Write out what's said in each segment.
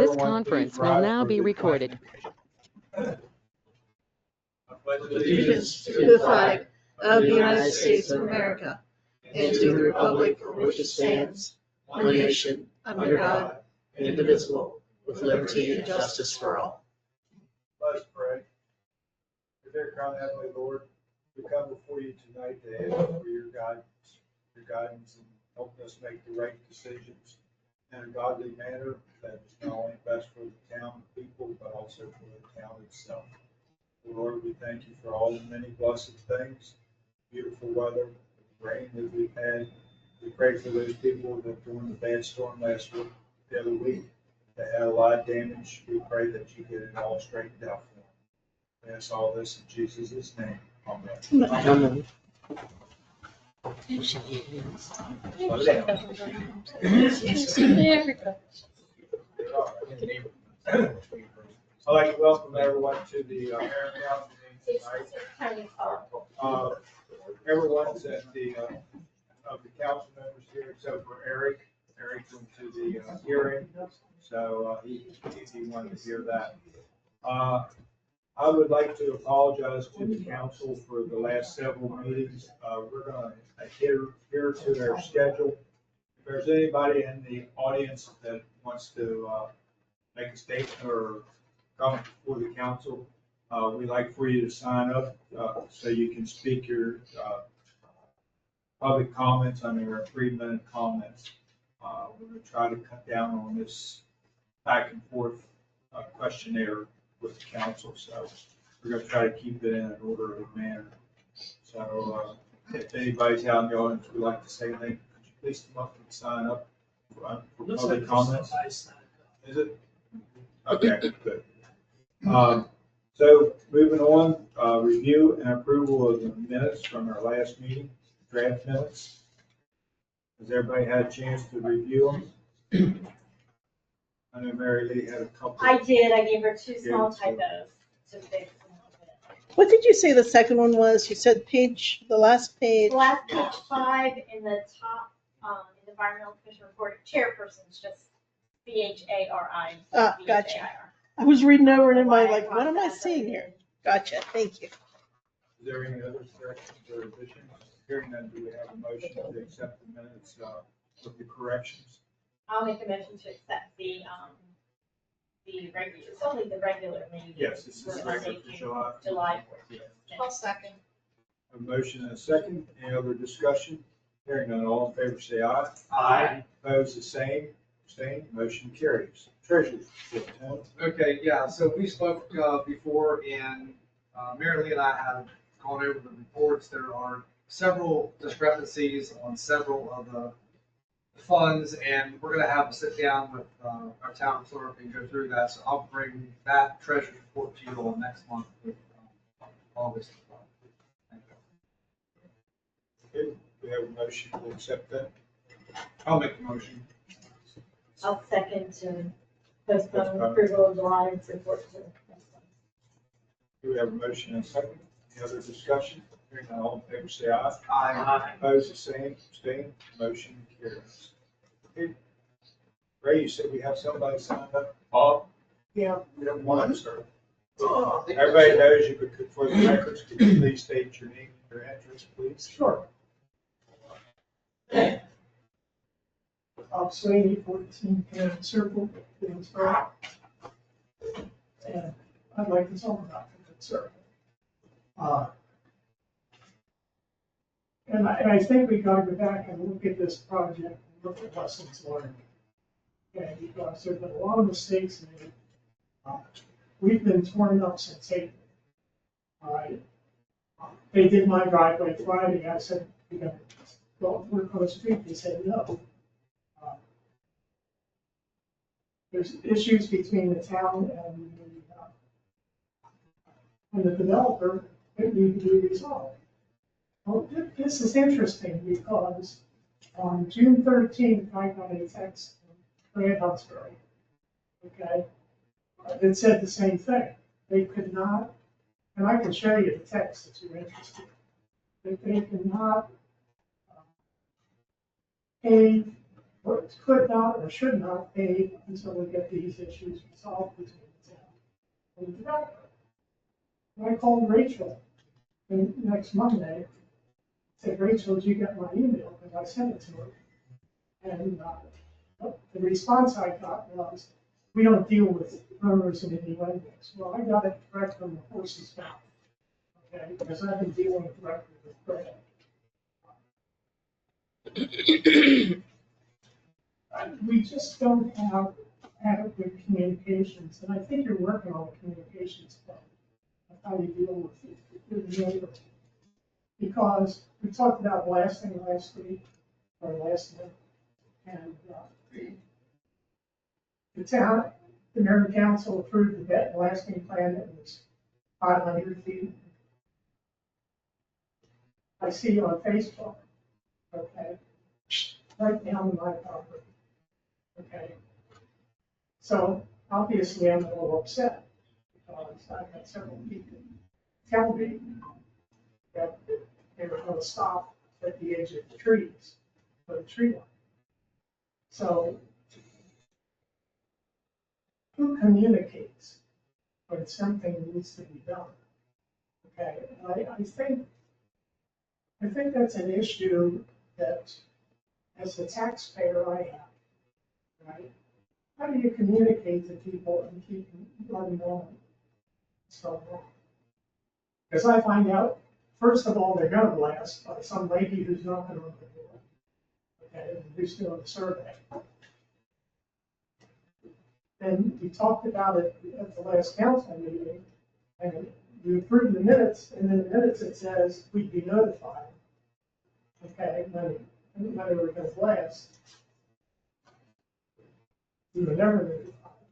This conference will now be recorded. Allegiance to the flag of the United States of America and to the republic for which it stands, one nation, under God, indivisible, with liberty and justice for all. Let us pray. Dear crown heavenly Lord, we come before you tonight to ask for your guidance in helping us make the right decisions in a godly manner that is not only best for the town people, but also for the town itself. Lord, we thank you for all the many blessed things, beautiful weather, rain that we've had. We pray for those people that during the bad storm the other week, that had a lot of damage. We pray that you get it all straightened out for them. We ask all this in Jesus' name. Amen. Amen. I'd like to welcome everyone to the Marin Council meeting tonight. Everyone's at the of the council members here except for Eric. Eric went to the hearing, so he wanted to hear that. I would like to apologize to the council for the last several meetings. We're going to adhere to their schedule. If there's anybody in the audience that wants to make a statement or comment before the council, we'd like for you to sign up so you can speak your public comments. I mean, our 3-minute comments. We're going to try to cut down on this back and forth questionnaire with the council, so we're going to try to keep it in an orderly manner. So if anybody's out in the audience would like to say anything, could you please come up and sign up for public comments? Is it? Okay, good. So moving on, review and approval of the minutes from our last meeting, draft minutes. Has everybody had a chance to review them? I know Mary Lee had a couple. I did. I gave her 2 small typos to fix. What did you say the second one was? You said page, the last page. Last page 5 in the top, environmental commission report, chairperson's just CHARI. Gotcha. I was reading over it in my like, what am I seeing here? Gotcha. Thank you. Is there any other corrections or additions? Hearing none, do we have a motion to accept the minutes with the corrections? I'll make a motion to accept the regular, it's only the regular meeting. Yes, this is regular for July 14th. I'll second. A motion and a second. Any other discussion? Hearing none, all in favor say aye. Aye. Opposed, the same. Abstained, motion carries. Treasurer's report. Okay, yeah, so we spoke before, and Mary Lee and I have gone over the reports. There are several discrepancies on several of the funds, and we're going to have a sit down with our town clerk and go through that. So I'll bring that treasurer's report to you all next month with August. Okay, we have a motion to accept that. I'll make the motion. I'll second to postpone approval of July's report to next month. Do we have a motion and a second? Any other discussion? Hearing none, all in favor say aye. Aye. Opposed, the same. Abstained, motion carries. Okay. Ray, you said we have somebody signed up? Bob? Yeah. We have one, sir. Everybody knows you, but for the records, could you please state your name and your address, please? Sure. Sweeney, 14 Cannon Circle, Williamsburg. And I'd like to talk about the Good Circle. And I think we got to go back and look at this project and look at lessons learned. Okay, because there have been a lot of mistakes made. We've been torn up since April. All right. They did my driveway Friday. I said, "We're going to work on the street." They said no. There's issues between the town and the developer that need to be resolved. Well, this is interesting because on June 13th, I got a text from Grant Huxbury, okay, that said the same thing. They could not, and I can show you the text if you're interested, that they could not pave could not or should not pay until we get these issues resolved between the town and the developer. And I called Rachel the next Monday, said, Rachel, did you get my email? Because I sent it to her. And the response I got was, we don't deal with rumors and innuendos. Well, I got it direct from the horse's mouth, okay, because I've been dealing directly with Brad. We just don't have adequate communications, and I think you're working on the communications plan of how you deal with your neighbor. Because we talked about blasting last week, or last month, and the town, the mayor and council approved the vet blasting plan that was 500 feet. I see on Facebook, okay, right down my property, okay. So obviously I'm a little upset because I've had several people tell me that they were going to stop at the edge of the trees, for the tree line. So who communicates when something needs to be done? Okay, I think that's an issue that, as a taxpayer, I have, right? How do you communicate to people and keep them on? So, because I find out, first of all, they're going to blast by some lady who's knocking on the door, okay, who's doing the survey. And we talked about it at the last council meeting, and you approved the minutes, and in the minutes it says we'd be notified, okay, when they were going to blast. We were never notified.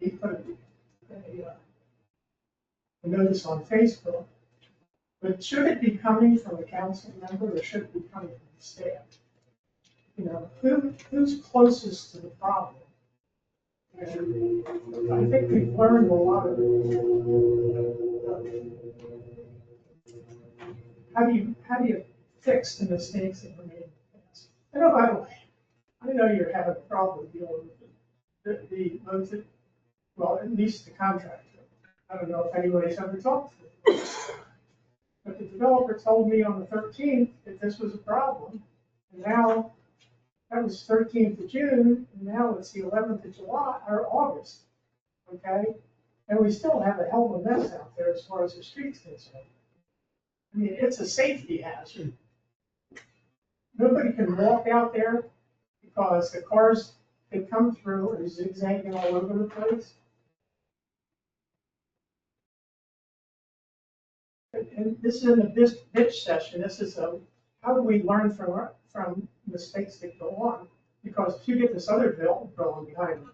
He put a notice on Facebook, but should it be coming from a council member or should it be coming from the staff? You know, who's closest to the problem? And I think we've learned a lot of how do you fix the mistakes that were made in the past? And oh, by the way, I know you're having a problem dealing with well, at least the contractor. I don't know if anybody's ever talked to them. But the developer told me on the 13th that this was a problem. And now, that was 13th of June, and now it's the 11th of July, or August, okay? And we still have a hell of a mess out there as far as the streets concerned. I mean, it's a safety hazard. Nobody can walk out there because the cars that come through are zigzagging all over the place. And this isn't a bitch session. This is how do we learn from mistakes that go on? Because if you get this other bill going behind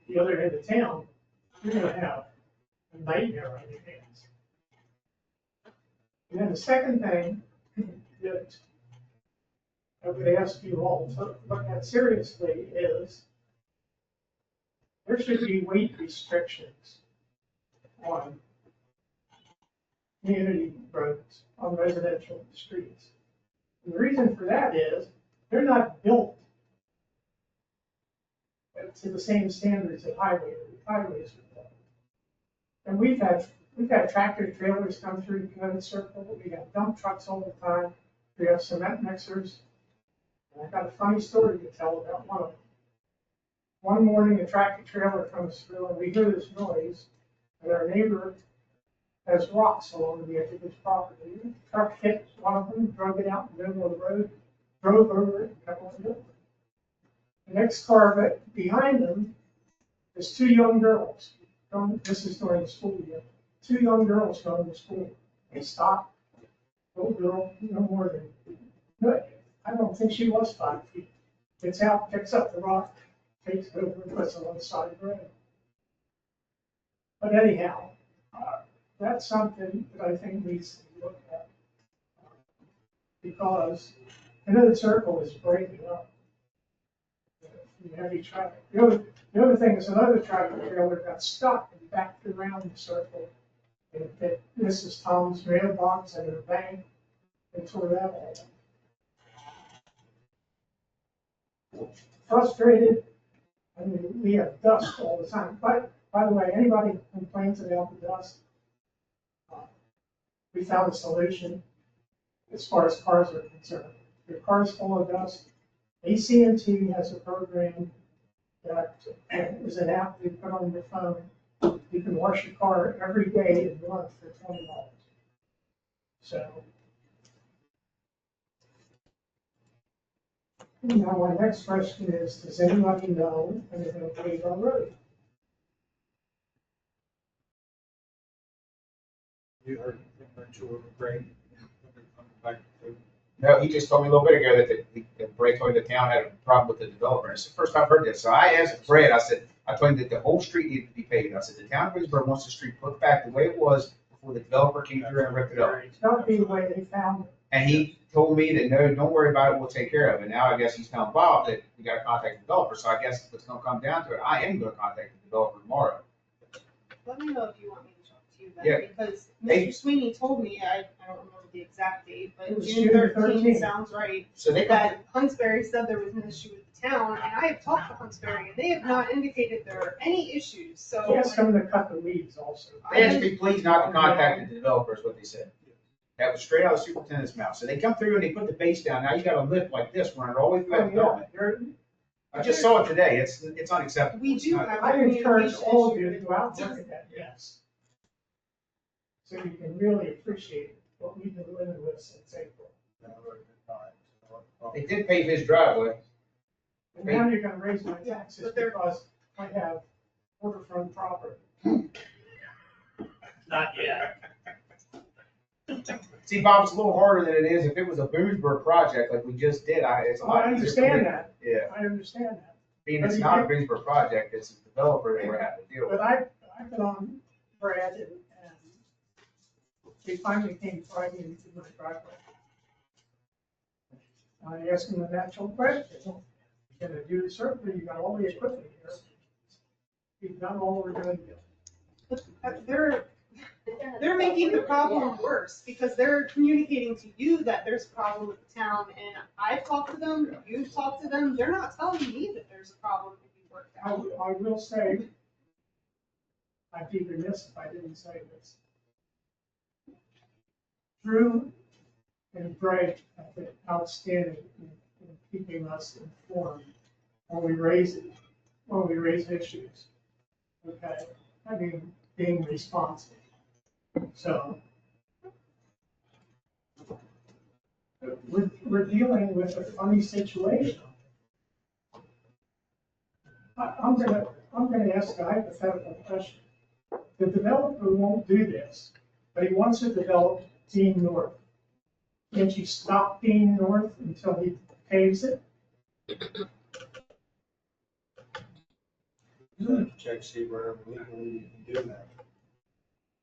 the other end of town, you're going to have a nightmare on your hands. And then the second thing that I would ask you all to look at seriously is there should be weight restrictions on community roads, on residential streets. And the reason for that is they're not built to the same standards that highways are built. And we've had tractor trailers come through the Connecticut Circle. We got dump trucks all the time. We have cement mixers. And I've got a funny story to tell about one of them. One morning, a tractor trailer comes through, and we hear this noise, and our neighbor has rocks along the edge of his property. The truck hit one of them, drug it out in the middle of the road, drove over it, and kept on going. The next car behind them is two young girls. This is during the school year. Two young girls going to school. They stop. Little girl, no more than, I don't think she was 5 feet. Gets out, picks up the rock, takes it over, and puts it on the side of the road. But anyhow, that's something that I think needs to be looked at. Because Connecticut Circle is breaking up. Heavy traffic. The other thing is another tractor trailer got stuck and backed around the circle. It hit Mrs. Tom's mailbox and her bank and tore that all up. frustrated. I mean, we have dust all the time. But, by the way, anybody who complains about the dust, we found a solution as far as cars are concerned. If your car's full of dust, AT&T has a program that is an app you put on your phone. You can wash your car every day in a month for $20. So, now my next question is, does anybody know when they're going to pave our road? You heard, great. No, he just told me a little bit ago that Brad told me the town had a problem with the developer. It's the first time I've heard this. So I asked Brad, I told him that the whole street needed to be paved. I said, the town of Greensboro wants the street put back the way it was before the developer came through and ripped it up. It's got to be the way they found it. And he told me that, no, don't worry about it, we'll take care of it. Now I guess he's telling Bob that we gotta contact the developer. So I guess what's gonna come down to it, I am gonna contact the developer tomorrow. Let me know if you want me to talk to you Yeah. then, because Hey. Mr. Sweeney told me, I don't remember the exact date, It but was June June 13th 13th. sounds right. So they That Huntsbury said there was an issue with the town, and I have talked to Huntsbury, and they have not indicated there are any issues, so. Ask them to cut the weeds also. asked me please not to contact the developer, is what they said. That was straight out of the superintendent's mouth. So they come through and they put the base down. Now you got a lift like this running all the way through that development. I just saw it today. It's unacceptable. We do It's not- have- I encourage all of you to go out and look at that mess. So you can really appreciate what we've been living with since April. They did pave his driveway. And now you're gonna raise my Yeah, taxes but they're- because I have waterfront property. Not yet. See, Bob, it's a little harder than it is if it was a Boonesborough project like we just did. It's a I lot easier. understand that, Yeah, I understand that. being it's not a Boonesborough project, it's a developer that we're having to deal with. But I've been on Brad and they finally came Friday into my driveway. I asked him a natural question. You're gonna do the survey, you got all the equipment here. You've done all we're gonna do. They're making the problem worse, because they're communicating to you that there's a problem with the town, and I've talked to them, you've talked to them, they're not telling me that there's a problem to be worked I out. will say, I'd be remiss if I didn't say this. Drew and Greg have been outstanding in keeping us informed when we raise issues. Okay, I mean, being responsive. So we're dealing with a funny situation. I'm gonna ask a hypothetical question. The developer won't do this, but he wants to develop Dean North. Can't you stop Dean North until he paves it? Check, see where legally you can do that.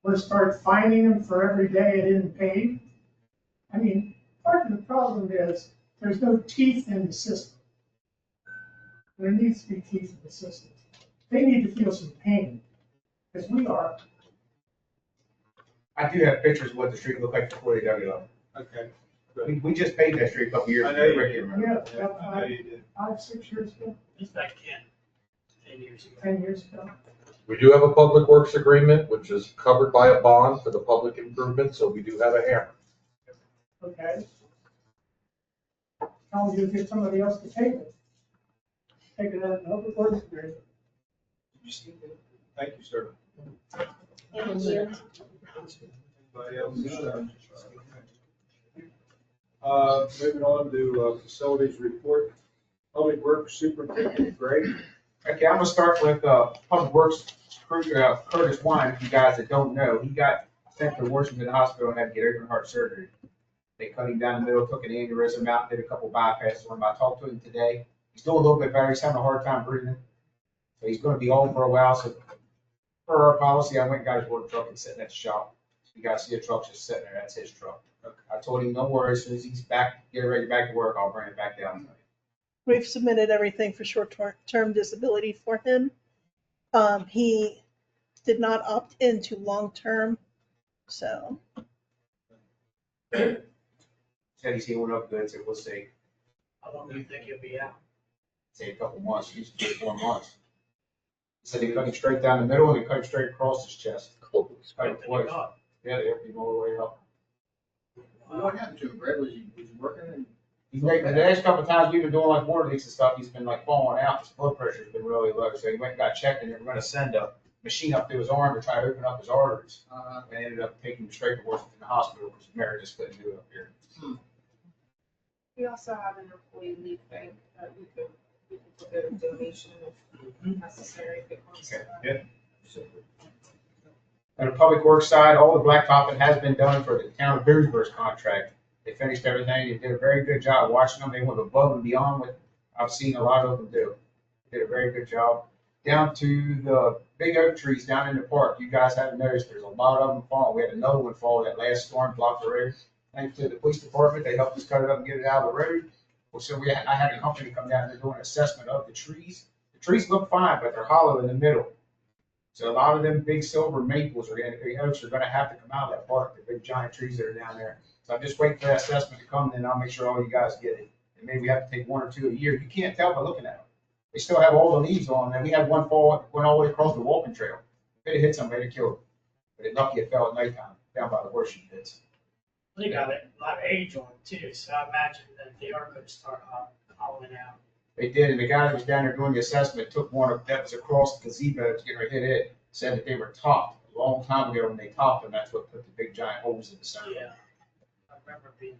Or start fining him for every day it isn't paid? I mean, part of the problem is there's no teeth in the system. There needs to be teeth in the system. They need to feel some pain, because we are. I do have pictures of what the street looked like before they dug it up. Okay. We just paved that street a couple years I ago. know you Ricky did. remember. Yeah, I know you did. 5-6 years ago, It's back 10 years ago. 10 years ago. We do have a public works agreement, which is covered by a bond for the public improvement, so we do have a hammer. Okay. Tell them you get somebody else to take it. Take it out in open ordinance agreement. Thank you, sir. Thank you. Anybody else? Moving on to facilities report. Public Works Superintendent Greg. Okay, I'm gonna start with, Public Works, Curtis Wine, if you guys that don't know, he got sent to Washington Hospital and had to get open heart surgery. They cut him down the middle, took an aneurysm out, did a couple bypasses on him. I talked to him today. He's doing a little bit better. He's having a hard time breathing. So he's gonna be home for a while, so per our policy, I went and got his work truck and sitting at the shop. You guys see a truck just sitting there, that's his truck. I told him, no worries, as soon as he's back, get ready, back to work, I'll bring it back down. We've submitted everything for short-term disability for him. He did not opt into long-term, so Said he's healing up good, so we'll see. How long do you think he'll be out? say a couple months, used to be 4 months. He said they cut him straight down the middle and they cut him straight across his chest. Cut him twice. Yeah, they ripped him all the way up. What happened to him, Brett? Was he working and? He's like, the last couple of times we've been doing like water leaks and stuff, he's been like falling out, his blood pressure's been really low, so he went and got checked and they were gonna send a machine up to his arm to try to open up his arteries. And they ended up taking him straight to Washington Hospital, because Mary just couldn't do it up here. We also have an employee leave bank that we could put a donation if necessary, if it comes to Okay, that. yeah. On the public works side, all the blacktopping has been done for the town of Boonsboro's contract. They finished everything, they did a very good job watching them, they went above and beyond what I've seen a lot of them do. They did a very good job. Down to the big oak trees down in the park, you guys haven't noticed, there's a lot of them falling. We had another one fall that last storm, blocked the road. Thanks to the police department, they helped us cut it up and get it out of the road. Well, so I had a company come down and do an assessment of the trees. The trees look fine, but they're hollow in the middle. So a lot of them big silver maples or oaks are gonna have to come out of that park, the big giant trees that are down there. So I'm just waiting for that assessment to come, then I'll make sure all you guys get it. And maybe we have to take 1 or 2 a year. You can't tell by looking at them. They still have all the leaves on them. We had one fall, went all the way across the walking trail. If it hit somebody, it killed them. But it lucky it fell at nighttime, down by the horseshoe pits. They got a lot of age on it too, so I imagine that they are gonna start hollowing out. They did, and the guy that was down there doing the assessment took one that was across the gazebo to get her hit it, said that they were topped a long time ago. When they topped them, that's what put the big giant holes in the center. Yeah. I remember being.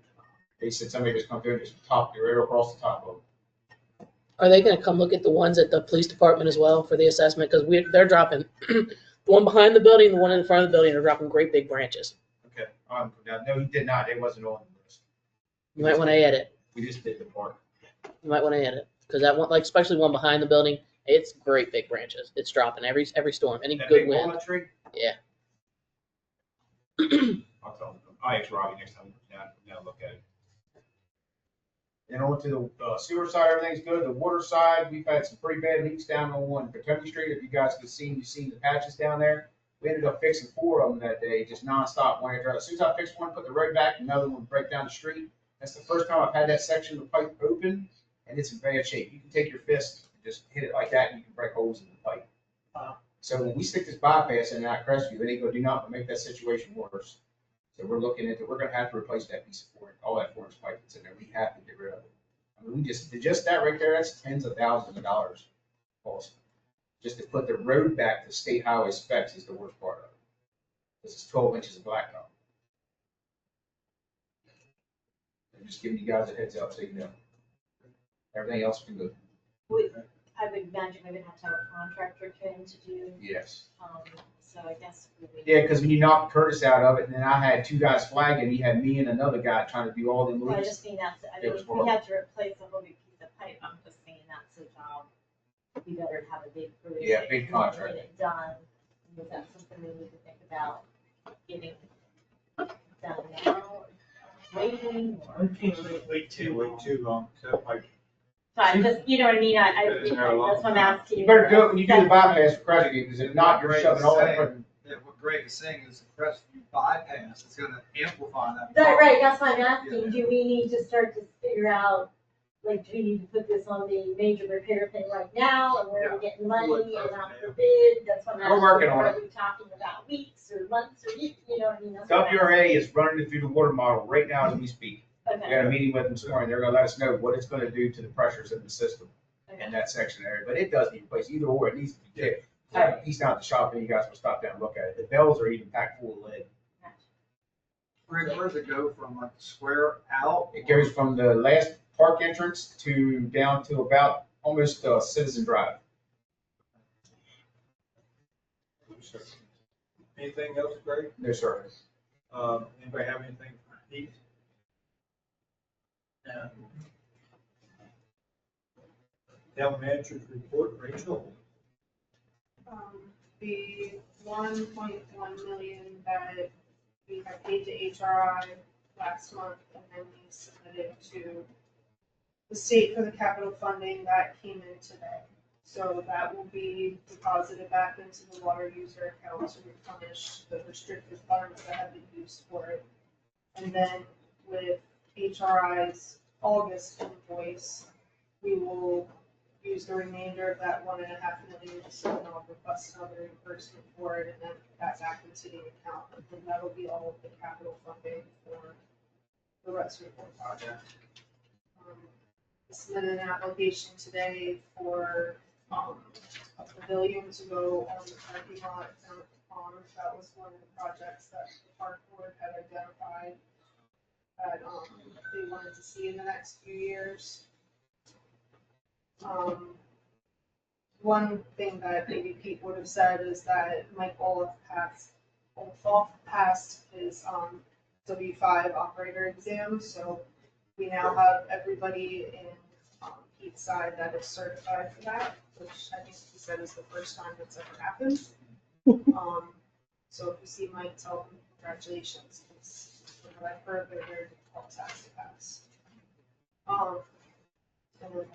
They said somebody just come through and just topped it right across the top of them. Are they gonna come look at the ones at the police department as well for the assessment? Because they're dropping, the one behind the building, the one in front of the building are dropping great big branches. Okay, no, he did not. It wasn't on the list. You might wanna add it. We just did the park. You might wanna add it. Because that one, like especially one behind the building, it's great big branches. It's dropping every storm, any That good big wind. walnut tree? Yeah. I'll tell them. I'll ask Robbie next time we come down, look at it. And on to the sewer side, everything's good. The water side, we've had some pretty bad leaks down on Potomac Street. If you guys could see, you've seen the patches down there. We ended up fixing 4 of them that day, just nonstop. One after another. As soon as I fixed one, put the road back, another one break down the street. That's the first time I've had that section of the pipe open, and it's in bad shape. You can take your fist and just hit it like that, and you can break holes in the pipe. So when we stick this bypass in at Crestview, it ain't gonna do nothing but make that situation worse. So we're looking into, we're gonna have to replace that piece of all that 4-inch pipe that's in there. We have to get rid of it. I mean, we just that right there, that's tens of thousands of dollars cost. Just to put the road back to state highway specs is the worst part of it. This is 12 inches of blacktop. I'm just giving you guys a heads up so you know. Everything else can go. I would imagine we would have to have a contractor come in to do, Yes. so I guess we would. Yeah, because when you knocked Curtis out of it, and then I had 2 guys flagging, you had me and another guy trying to do all the Well, I moves. just mean that's, I It mean, was if we horrible. have to replace a whole new piece of pipe, I'm just saying that's a job. We better have a big crew. Yeah, big contract. Get it done. Is that something we need to think about getting done now, or waiting, or? Wait too Wait long. too long, so like, So I'm just, you know what I mean, I, It's been there a long that's what I'm asking. You better do it when you do the bypass for Crestview, because if not, you're shoving all that. Yeah, what Greg is saying is the Crestview bypass is gonna amplify that. Right, that's why I'm asking, do we need to start to figure out, like, do we need to put this on the major repair thing right now, and where are we getting money, and out for bid, that's what I'm asking. We're working on it. Are we talking about weeks, or months, or you know what I mean? That's what I'm WRA is running it through the water model right now as we speak. asking. We got a meeting with them this morning. They're gonna let us know what it's gonna do to the pressures in the system Okay. in that section area. But it does need replaced either or. It needs to be fixed. Have a piece down at the shop, and you guys will stop down and look at it. The bells are even packed full of lead. Greg, where does it go from like the square out? It goes from the last park entrance to down to about almost Citizen Drive. anything else, Greg? No, sir. Anybody have anything for Heath? No. Town manager's report, Rachel? The 1.1 million that we have paid to HRI last month, and then we submitted to the state for the capital funding, that came in today. So that will be deposited back into the water user account to replenish the restricted funds that have been used for it. And then with HRI's August invoice, we will use the remainder of that 1.5 million, so then I'll request another reimbursement for it, and then put that back into the account. And that'll be all of the capital funding for the Ruts Report project. I submitted an application today for a pavilion to go on the parking lot down at the pond. That was one of the projects that the park board had identified that they wanted to see in the next few years. One thing that maybe Pete would have said is that Mike Olaf passed his W5 operator exam, so we now have everybody in Pete's side that is certified for that, which I think he said is the first time that's ever happened. So if you see Mike, tell him congratulations, because from what I've heard, they're very difficult tests to pass. And then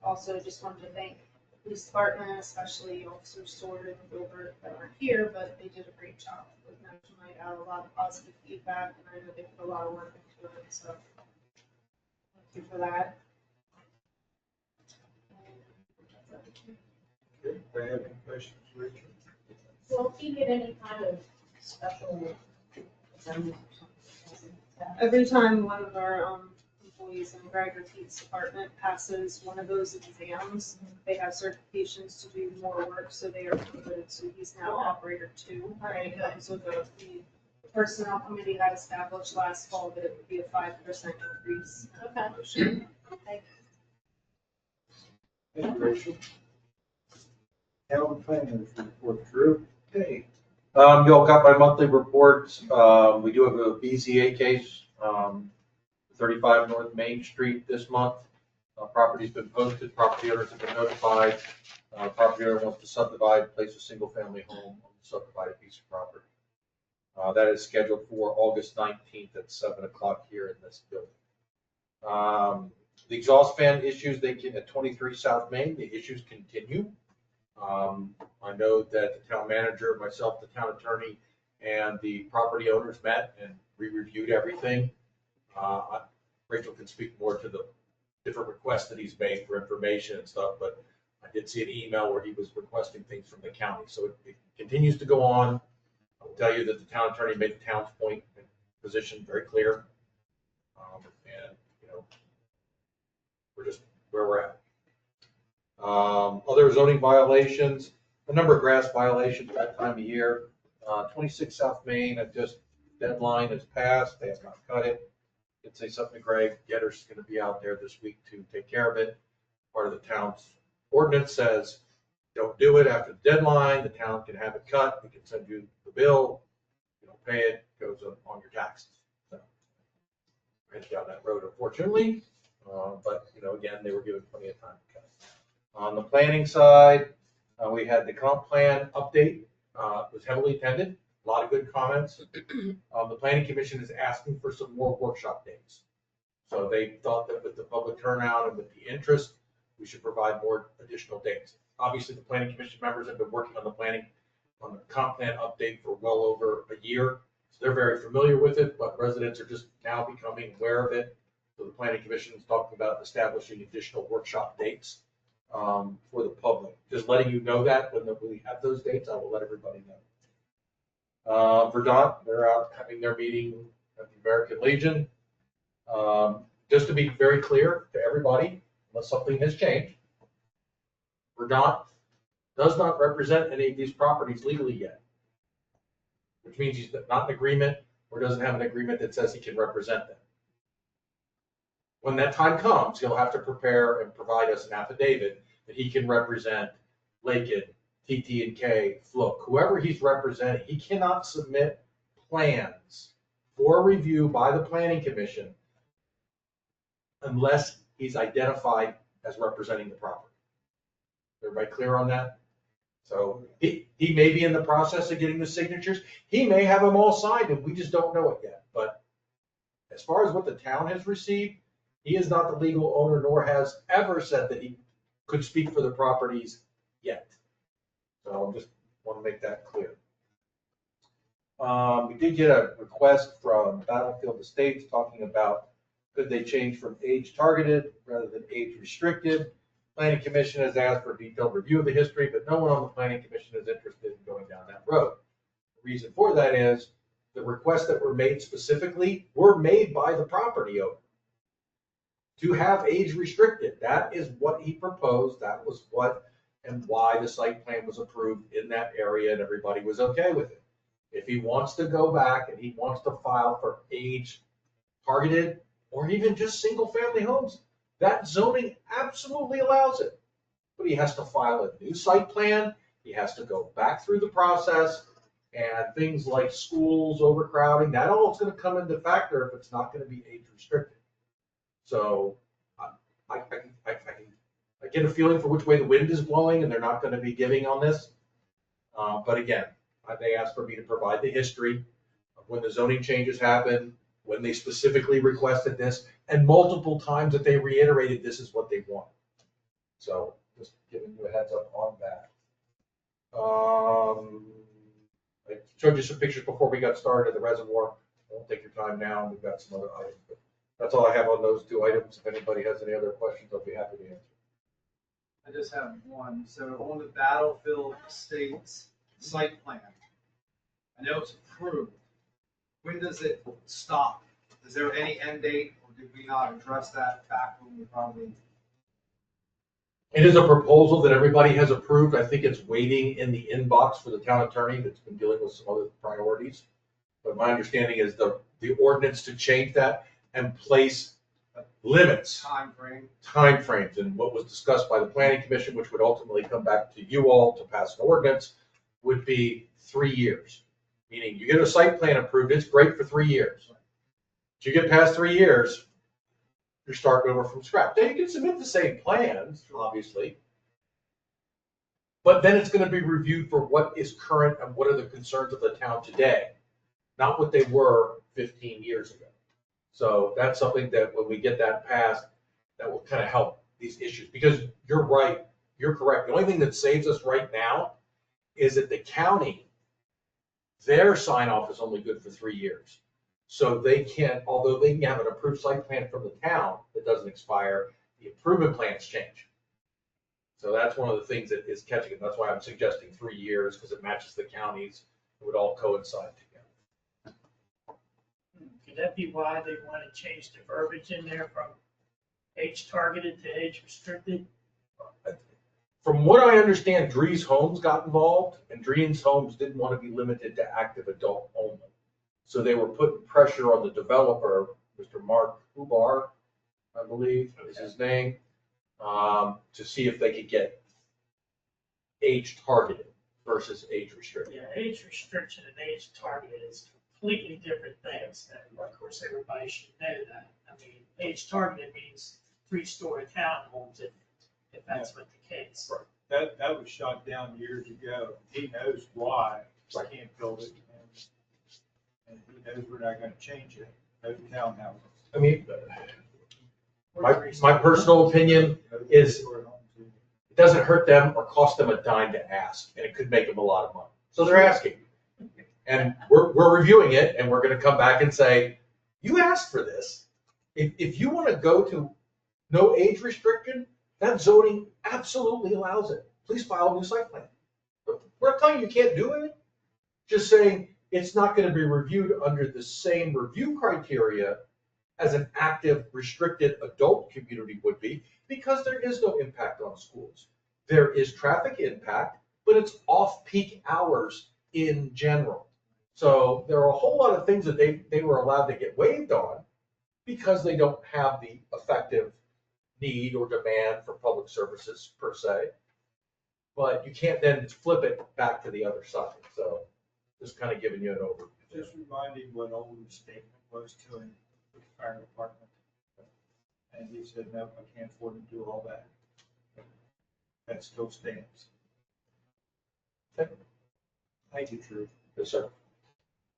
also just wanted to thank the police department, especially Officer Sword and Gilbert that aren't here, but they did a great job with them tonight. I had a lot of positive feedback, and I know they put a lot of work into it, so thank you for that. Okay, do I have any questions, Richard? Will he get any kind of special exams or something? Every time one of our employees in Greg or Pete's department passes one of those exams, they have certifications to do more work, so they are promoted. So he's now operator 2. Right. So the personnel committee had established last fall that it would be a 5% increase. Okay. Okay. Thank you, Rachel. Calvin Planners report, Drew. Okay. You all got my monthly reports. We do have a BZA case, 35 North Main Street this month. Property's been posted, property owners have been notified. Property owner wants to subdivide, place a single-family home on the subdivided piece of property. That is scheduled for August 19th at 7 o'clock here in this building. The exhaust fan issues, at 23 South Main, the issues continue. I know that the town manager, myself, the town attorney, and the property owners met and we reviewed everything. Rachel can speak more to the different requests that he's made for information and stuff, but I did see an email where he was requesting things from the county. So it continues to go on. I'll tell you that the town attorney made the town's point and position very clear. And, you know, we're just where we're at. Other zoning violations, a number of grass violations that time of year. 26 South Main, deadline has passed. They have not cut it. Did say something to Greg. Getter's going to be out there this week to take care of it. Part of the town's ordinance says don't do it after the deadline. The town can have it cut. We can send you the bill. You don't pay it, it goes on your taxes. So, went down that road, unfortunately. But, you know, again, they were given plenty of time to cut. On the planning side, we had the comp plan update. It was heavily attended. A lot of good comments. The planning commission is asking for some more workshop dates. So they thought that with the public turnout and with the interest, we should provide more additional dates. Obviously, the planning commission members have been working on the comp plan update for well over a year. So they're very familiar with it, but residents are just now becoming aware of it. So the planning commission is talking about establishing additional workshop dates for the public. Just letting you know that when we have those dates, I will let everybody know. Verdant, they're out having their meeting at the American Legion. Just to be very clear to everybody, unless something has changed, Verdant does not represent any of these properties legally yet, which means he's not in agreement or doesn't have an agreement that says he can represent them. When that time comes, he'll have to prepare and provide us an affidavit that he can represent Lakin, TT&K, Flook, whoever he's representing. He cannot submit plans for review by the planning commission unless he's identified as representing the property. Everybody clear on that? So he may be in the process of getting the signatures. He may have them all signed and we just don't know it yet. But as far as what the town has received, he is not the legal owner, nor has ever said that he could speak for the properties yet. So I just want to make that clear. We did get a request from Battlefield Estates talking about could they change from age targeted rather than age restricted. Planning Commission has asked for a detailed review of the history, but no one on the Planning Commission is interested in going down that road. The reason for that is the requests that were made specifically were made by the property owner to have age restricted. That is what he proposed. That was what and why the site plan was approved in that area, and everybody was okay with it. If he wants to go back and he wants to file for age targeted or even just single family homes, that zoning absolutely allows it. But he has to file a new site plan. He has to go back through the process, and things like schools, overcrowding, that all is going to come into factor if it's not going to be age restricted. So I get a feeling for which way the wind is blowing, and they're not going to be giving on this. But again, they asked for me to provide the history of when the zoning changes happened, when they specifically requested this, and multiple times that they reiterated this is what they want. So just giving you a heads up on that. I showed you some pictures before we got started of the reservoir. I won't take your time now. We've got some other items, but that's all I have on those two items. If anybody has any other questions, I'll be happy to answer. I just have one. So on the Battlefield Estates site plan, I know it's approved. When does it stop? Is there any end date, or did we not address that back when we probably? It is a proposal that everybody has approved. I think it's waiting in the inbox for the town attorney that's been dealing with some other priorities. But my understanding is the ordinance to change that and place limits, timeframes, and what was discussed by the Planning Commission, which would ultimately come back to you all to pass an ordinance, would be 3 years. Meaning you get a site plan approved, it's great for 3 years. But you get past 3 years, you're starting over from scratch. Now you can submit the same plans, obviously, but then it's going to be reviewed for what is current and what are the concerns of the town today, not what they were 15 years ago. So that's something that when we get that passed, that will kind of help these issues. Because you're right, you're correct. The only thing that saves us right now is that the county, their sign off is only good for 3 years. So they can't, although they can have an approved site plan from the town that doesn't expire, the improvement plans change. So that's one of the things that is catching it. That's why I'm suggesting 3 years, because it matches the counties. It would all coincide together. Could that be why they want to change the verbiage in there from age targeted to age restricted? From what I understand, Drees Homes got involved, and Drees Homes didn't want to be limited to active adult only. So they were putting pressure on the developer, Mr. Mark Hubar, I believe is his name, to see if they could get age targeted versus age restricted. Yeah, age restriction and age targeted is completely different things. And of course, everybody should know that. I mean, age targeted means 3-story townhomes if that's what the case. That was shot down years ago. He knows why he can't build it. And he knows we're not gonna change it. Those townhouses. I mean, my personal opinion is it doesn't hurt them or cost them a dime to ask, and it could make them a lot of money. So they're asking. And we're reviewing it, and we're gonna come back and say, you asked for this. If you wanna go to no age restriction, that zoning absolutely allows it. Please file a new site plan. We're not telling you can't do it. Just saying it's not going to be reviewed under the same review criteria as an active restricted adult community would be, because there is no impact on schools. There is traffic impact, but it's off-peak hours in general. So there are a whole lot of things that they were allowed to get waived on because they don't have the effective need or demand for public services per se. But you can't then flip it back to the other side. So just kind of giving you an overview. Just reminding what Owen's statement was to him with the fire department. And he said, no, I can't afford to do all that. That still stands. Thank you, Drew. Yes, sir.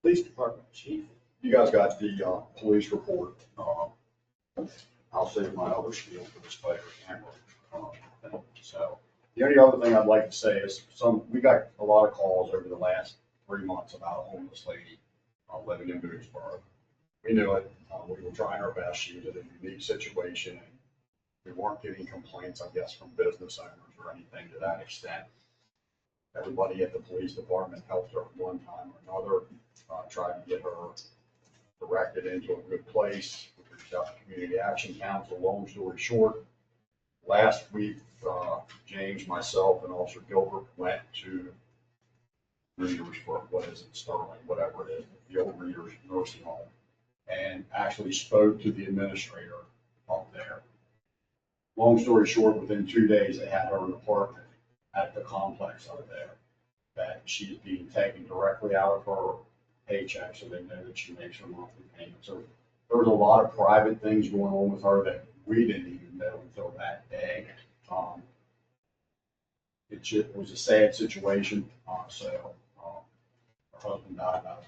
Police Department Chief. You guys got the police report. I'll save my other spiel for the spider camera. So the only other thing I'd like to say is we got a lot of calls over the last 3 months about a homeless lady living in Boothsburg. We knew it. We were trying our best. She was in a unique situation. We weren't getting complaints, I guess, from business owners or anything to that extent. Everybody at the police department helped her one time or another, tried to get her directed into a good place. We reached out to Community Action Council. Long story short, last week, James, myself, and Officer Gilbert went to Readers for, what is it, Sterling, whatever it is, the old Readers nursing home, and actually spoke to the administrator up there. Long story short, within 2 days, they had her an apartment at the complex up there that she is being taken directly out of her paycheck, so they know that she makes her monthly payments. So there was a lot of private things going on with her that we didn't even know until that day. It just was a sad situation. Her husband died about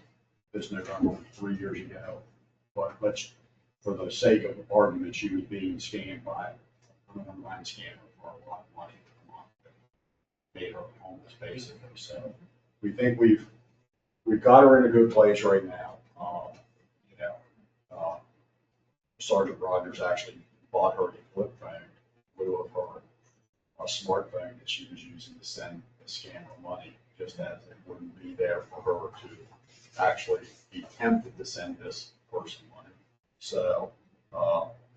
this November 3 years ago. But let's, for the sake of argument, she was being scammed by an online scammer for a lot of money a month. Made her homeless, basically. So we think we've got her in a good place right now. Sergeant Rogers actually bought her a flip phone in lieu of her a smartphone that she was using to send the scammer money, just as it wouldn't be there for her to actually be tempted to send this person money. So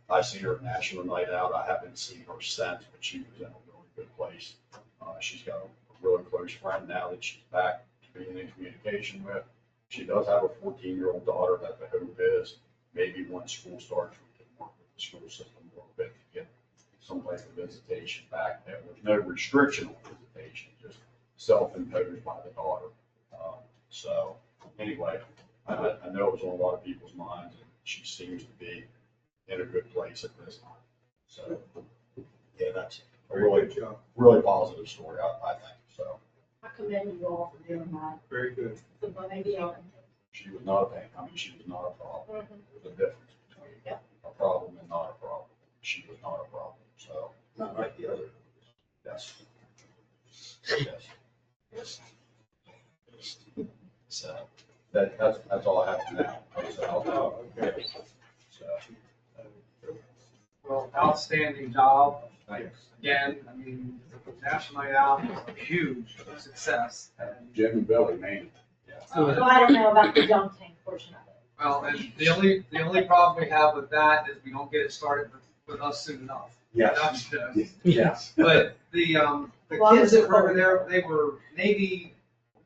I see her at National Night Out. I haven't seen her since, but she was in a really good place. She's got a really close friend now that she's back to being in communication with. She does have a 14-year-old daughter that the hope is maybe when school starts, we can work with the school system a little bit to get some type of visitation back there. There's no restriction on visitation, just self-imposed by the daughter. So anyway, I know it was on a lot of people's minds, and she seems to be in a good place at this time. So yeah, that's a really positive story, I think. So I commend you all for doing that. Very good. So, but maybe I'll. she was not a pain. I mean, she was not a problem. There's a difference between a problem and not a problem. She was not a problem. So Not like the other. yes. Yes. So that's all I have for now. So, Okay. so, Well, outstanding job. thanks. Again, I mean, National Night Out was a huge success. And, Jim and Billy, man. So I don't know about the junk tank portion of it. well, and the only problem we have with that is we don't get it started with us soon enough. Yes. That's- Yes. But the kids that were over there, they were Navy,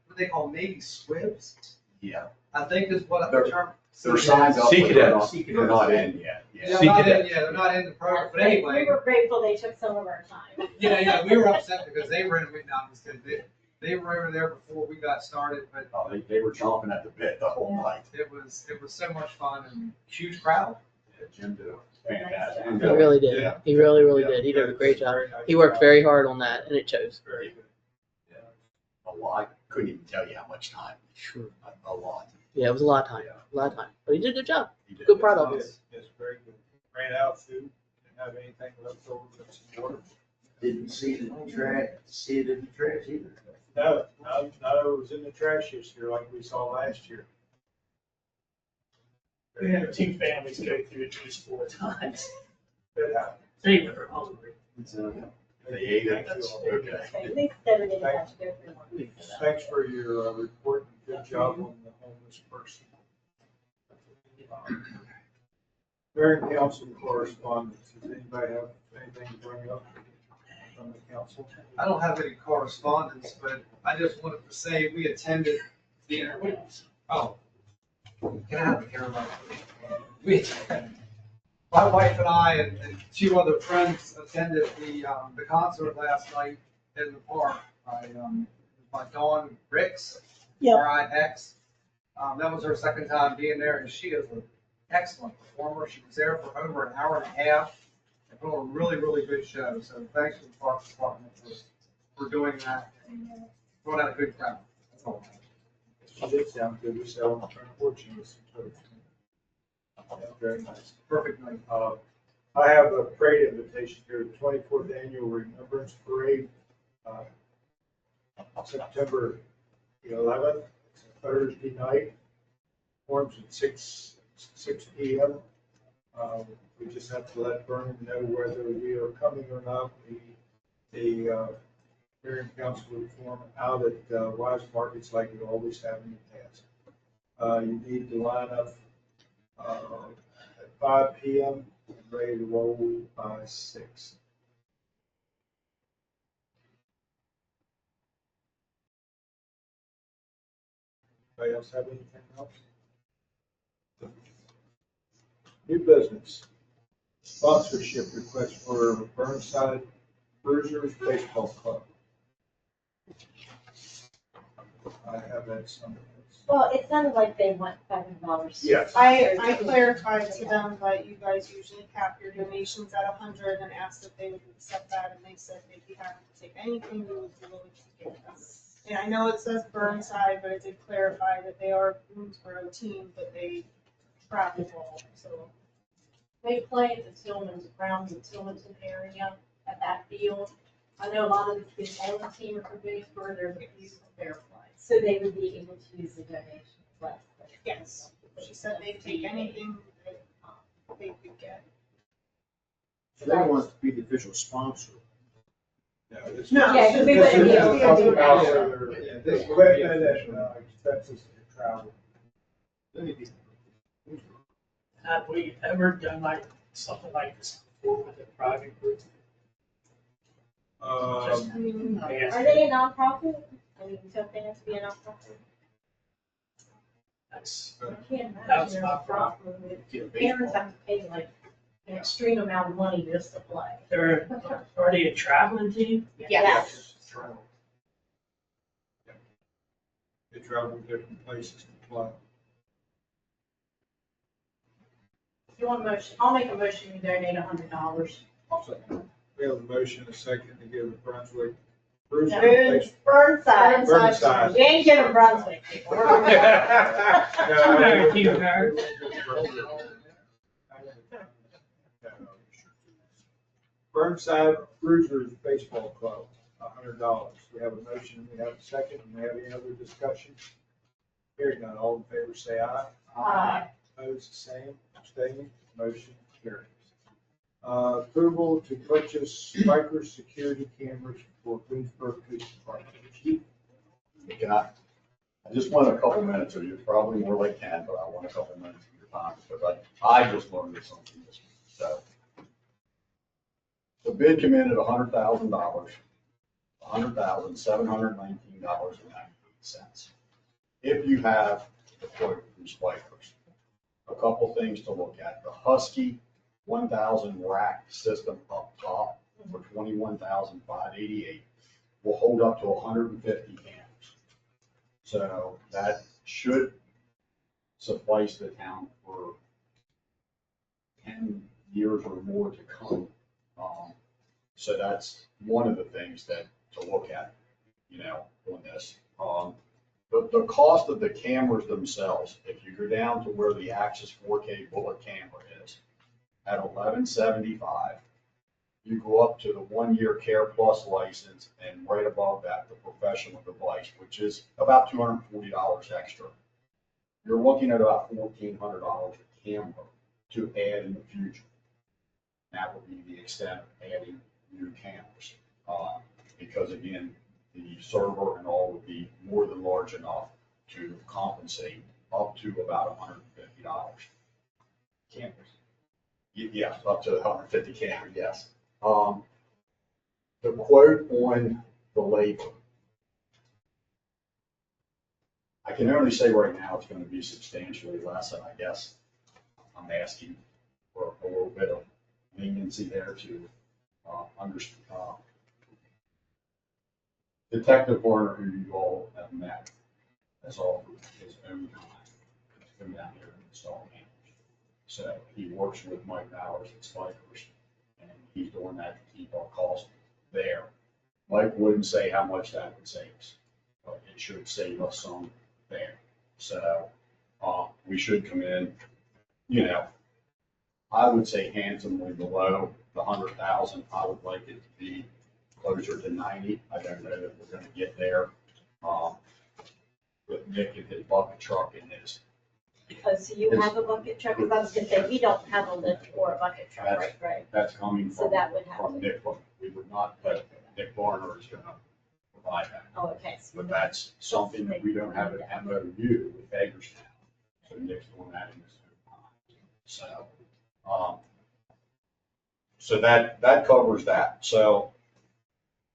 what they call Navy squibs, Yeah. I think is what the term. They're signed up, Sea but they're not, cadets. they're not in yet. Yeah, Yeah. Sea not in, cadets. yeah, they're not in the program, but We anyway, were grateful they took some of our time. yeah, we were upset because they were in, no, just kidding. They were over there before we got started, but They were chomping at the bit the whole night. it was so much fun and huge crowd. Yeah, Jim did a fantastic. He really did. Yeah. He really did. He did a great job. He worked very hard on that, and it shows. Very good. A lot. I couldn't even tell you how much time. Sure. A lot. Yeah, it was a lot of time. A lot of time. But he did a good job. He did. Good product. Yes, yes, very good. Ran out of food, didn't have anything left over but some water. Didn't see it in the trash, either. No, it was in the trash this year like we saw last year. We had 2 families go through it just 4 times. Good happen. They were hungry. They ate it. Thank you. Okay. At least everything got to go through one. Thanks for your report. Good job on the homeless person. Mayor and council correspondence. Does anybody have anything to bring up from the council? I don't have any correspondence, but I just wanted to say we attended the, oh, can I have the camera? We, my wife and I and 2 other friends attended the concert last night in the park by Dawn Ricks, R-I-X. That was her second time being there, and she is an excellent performer. She was there for over an hour and a half and put on a really, really good show. So thanks to the Parks Department for doing that and brought out a good crowd. That's all. She did sound good. We saw on the front porch. She was very nice. Perfect night. I have a parade invitation here, the 24th Annual Remembrance Parade, September the 11th, it's a Thursday night, forms at 6 p.m. We just have to let Vernon know whether we are coming or not. The Marion Council will form out at Wise Markets like we always have in the past. You need to line up at 5 p.m. and ready to roll by 6. Anybody else have anything else? New business. Sponsorship request for Burnside Bruisers Baseball Club. I have that somewhere. Well, it sounded like they want $500. Yes. I clarified to them that you guys usually cap your donations at 100 and asked if they would accept that, and they said they'd be happy to take anything you would be willing to give us. And I know it says Burnside, but it did clarify that they are a Boonesboro team, but they travel all, so. They play at the Tillman's, around the Tillmanton area at that field. I know a lot of the kids on the team are from Boonesboro, there's a few from Fairplay. So they would be able to use the donation less. Yes, she said they'd take anything that they could get. They want to be the official sponsor. No, this No, this so they is wouldn't be just able to talking do about that. their equipment and expenses to travel. Have we ever done like something like this before with a private group? Just- I mean, I guess Are they a nonprofit? I mean, don't they have to be a nonprofit? that's, I can't That's imagine my a problem with parents have to pay like an extreme amount of money just to play. are they a traveling team? Yes. Travel. They travel to different places to play. If you want a motion, I'll make a motion to donate $100. We have a motion, a second to give the Brunswick Bruiser. Burnside. Burnside. We ain't giving Brunswick. No, keep it hard. Burnside Bruisers Baseball Club, $100. We have a motion, we have a second, and we have any other discussion? Hearing none, all in favor say aye. Aye. Opposed, the same, abstaining, motion carries. Approval to purchase Spyker security cameras for Queensborough Police Department. Can I just want a couple minutes of you, probably more like 10, but I want a couple minutes of your time, because I just learned this something this week, so. The bid came in at $100,000, $100,719.98. If you have the quote from Spikers, a couple things to look at. The Husky 1000 rack system up top for $21,588 will hold up to 150 cameras. So that should suffice the town for 10 years or more to come. So that's one of the things that to look at, on this. The cost of the cameras themselves, if you go down to where the Axis 4K bullet camera is, at $1175, you go up to the 1-year Care Plus license, and right above that, the professional device, which is about $240 extra. You're looking at about $1,400 a camera to add in the future. That would be the extent of adding new cameras. Because again, the server and all would be more than large enough to compensate up to about $150. Cameras. Yes, up to 150 cameras, yes. The quote on the labor, I can only say right now it's going to be substantially less, and I guess I'm asking for a little bit of leniency there to understand. Detective Warner, who you all have met, has offered his own time to come down here and install cameras. So he works with Mike Bowers at Spikers, and he's doing that to keep our costs there. Mike wouldn't say how much that would save us, but it should save us some there. So we should come in, I would say handsomely below the 100,000. I would like it to be closer to 90. I don't know that we're going to get there with Nick and his bucket truck and his Because you have a bucket truck, because I was gonna say, we don't have a lift or a bucket truck, right, right? That's coming So from, that would have from to, Nick, we would not, but Nick Barner is gonna provide that. oh, okay. So But that's something that we don't have an MOU with Hagerstown, so Nick's doing that in his own time. So that covers that. So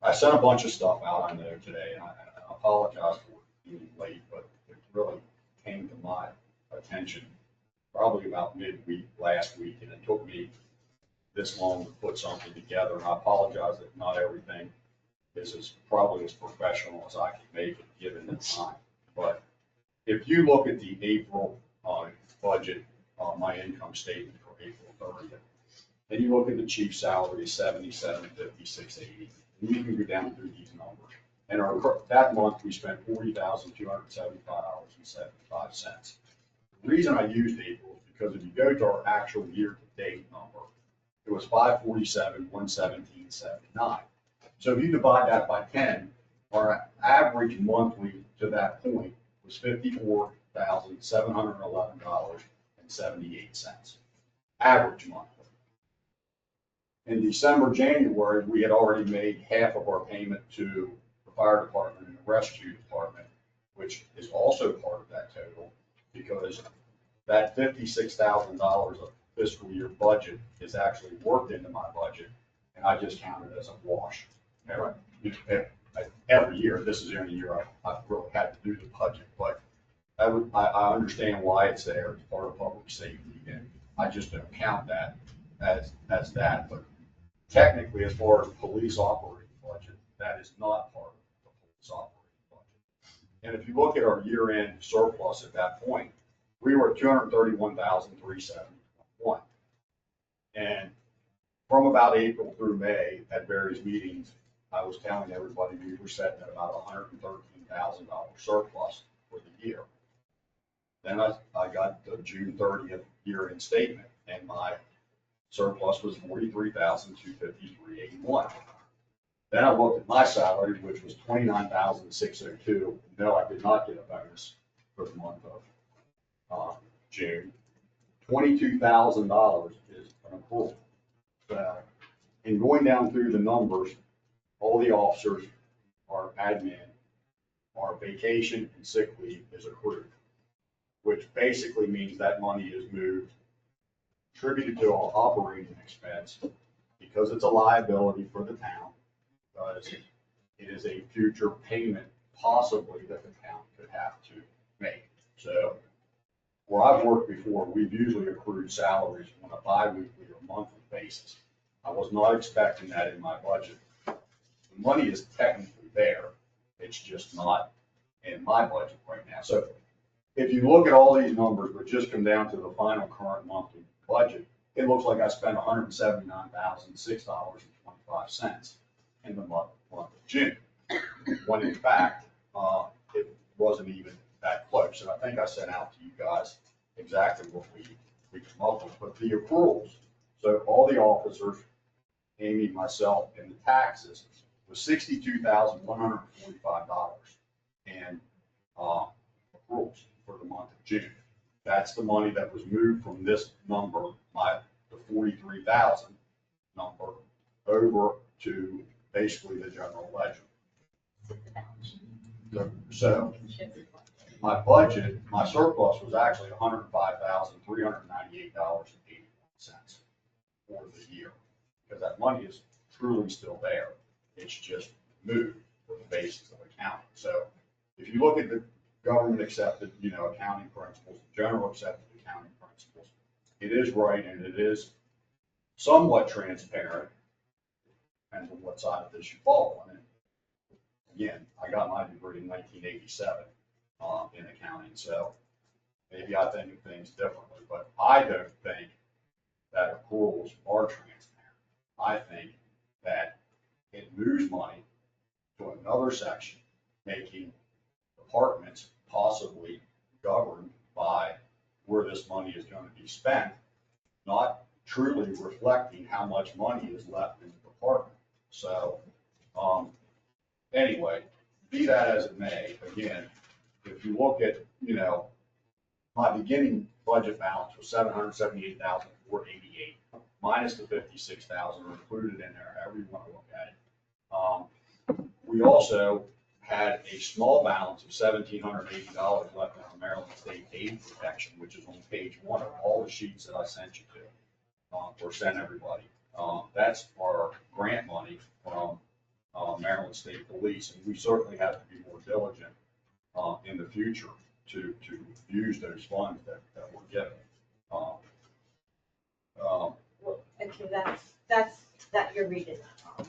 I sent a bunch of stuff out, I know, today, and I apologize for being late, but it really came to my attention probably about midweek last week, and it took me this long to put something together, and I apologize that not everything is probably as professional as I can make it, given the time. But if you look at the April budget, my income statement for April 30th, then you look at the chief's salary, 77,506.80, and you can go down through these numbers. And that month, we spent $40,275.75. The reason I used April is because if you go to our actual year-to-date number, it was 547,117.79. So if you divide that by 10, our average monthly to that point was $54,711.78. Average monthly. In December, January, we had already made half of our payment to the fire department and the rescue department, which is also part of that total, because that $56,000 of fiscal year budget is actually worked into my budget, and I just count it as a wash. Every year, this is the only year I've really had to do the budget, but I understand why it's there, it's part of public safety, and I just don't count that as that, but technically, as far as police operating budget, that is not part of the police operating budget. And if you look at our year-end surplus at that point, we were at $231,371. And from about April through May, at various meetings, I was telling everybody we were setting at about $113,000 surplus for the year. Then I got the June 30th year-end statement, and my surplus was $43,253.81. Then I looked at my salary, which was $29,602. No, I did not get a bonus for the month of June. $22,000 is an accrual. In going down through the numbers, all the officers, our admin, our vacation and sick leave is accrued, which basically means that money is moved, attributed to our operating expense, because it's a liability for the town, because it is a future payment possibly that the town could have to make. So where I've worked before, we've usually accrued salaries on a bi-weekly or monthly basis. I was not expecting that in my budget. The money is technically there, it's just not in my budget right now. So if you look at all these numbers, but just come down to the final current monthly budget, it looks like I spent $179,006.25 in the month of June, when in fact, it wasn't even that close. And I think I sent out to you guys exactly what we come up with, but the accruals. So all the officers, Amy, myself, and the taxes was $62,145 and accruals for the month of June. That's the money that was moved from this number, the 43,000 number, over to basically the general ledger. So my budget, my surplus was actually $105,398.81 for the year, because that money is truly still there. It's just moved for the basis of accounting. So if you look at the government accepted, accounting principles, general accepted accounting principles, it is right and it is somewhat transparent, depends on what side of this you fall on. And again, I got my degree in 1987 in accounting, so maybe I think of things differently, but I don't think that accruals are transparent. I think that it moves money to another section, making departments possibly governed by where this money is going to be spent, not truly reflecting how much money is left in the department. So anyway, be that as it may, again, if you look at, my beginning budget balance was $778,488, minus the $56,000 included in there, however you want to look at it. We also had a small balance of $1,780 left in our Maryland State Aid Protection, which is on page 1 of all the sheets that I sent you to, or sent everybody. That's our grant money from Maryland State Police, and we certainly have to be more diligent in the future to use those funds that we're getting. Okay, that you're reading that wrong.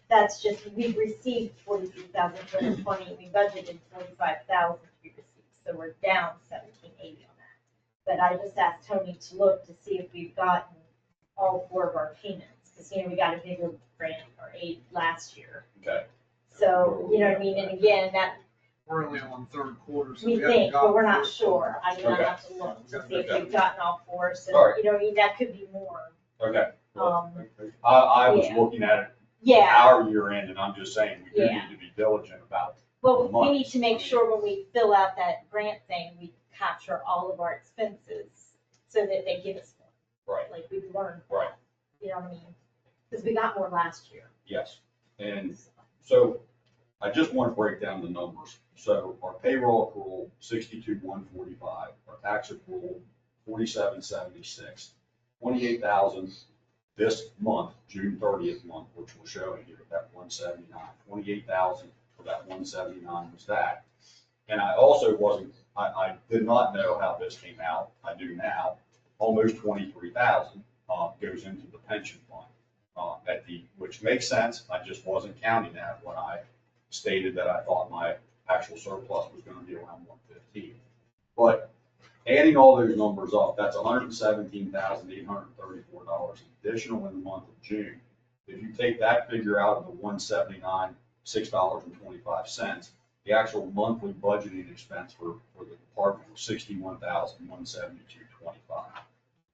That's just, we've received 43,220, we budgeted 45,000 to be received, so we're down 1,780 on that. But I just asked Tony to look to see if we've gotten all 4 of our payments, because, we got a bigger grant or aid last year. Okay. So, you know what I mean, and again, that, We're only on third quarter, so we haven't think, but gotten we're not fourth sure. I quarter. mean, I have to look to see if Okay. we've gotten all 4, so, All right. you know what I mean, that could be more. Okay. Um, I was yeah. looking at it Yeah, our year end, and I'm just saying, we do Yeah. need to be diligent about. well, months. we need to make sure when we fill out that grant thing, we capture all of our expenses so that they give us more. Right. Like we've learned. Right. You know what I mean? Because we got more last year. Yes, and so I just want to break down the numbers. So our payroll accrual, 62,145, our tax accrual, 4776, 28,000 this month, June 30th month, which we're showing here, that 179, 28,000 for that 179 was that. And I also I did not know how this came out. I do now. Almost 23,000 goes into the pension fund. Which makes sense, I just wasn't counting that when I stated that I thought my actual surplus was gonna be around 115. But adding all those numbers up, that's $117,834 additional in the month of June. If you take that figure out of the 179, $6.25, the actual monthly budgeting expense for the department was $61,172.25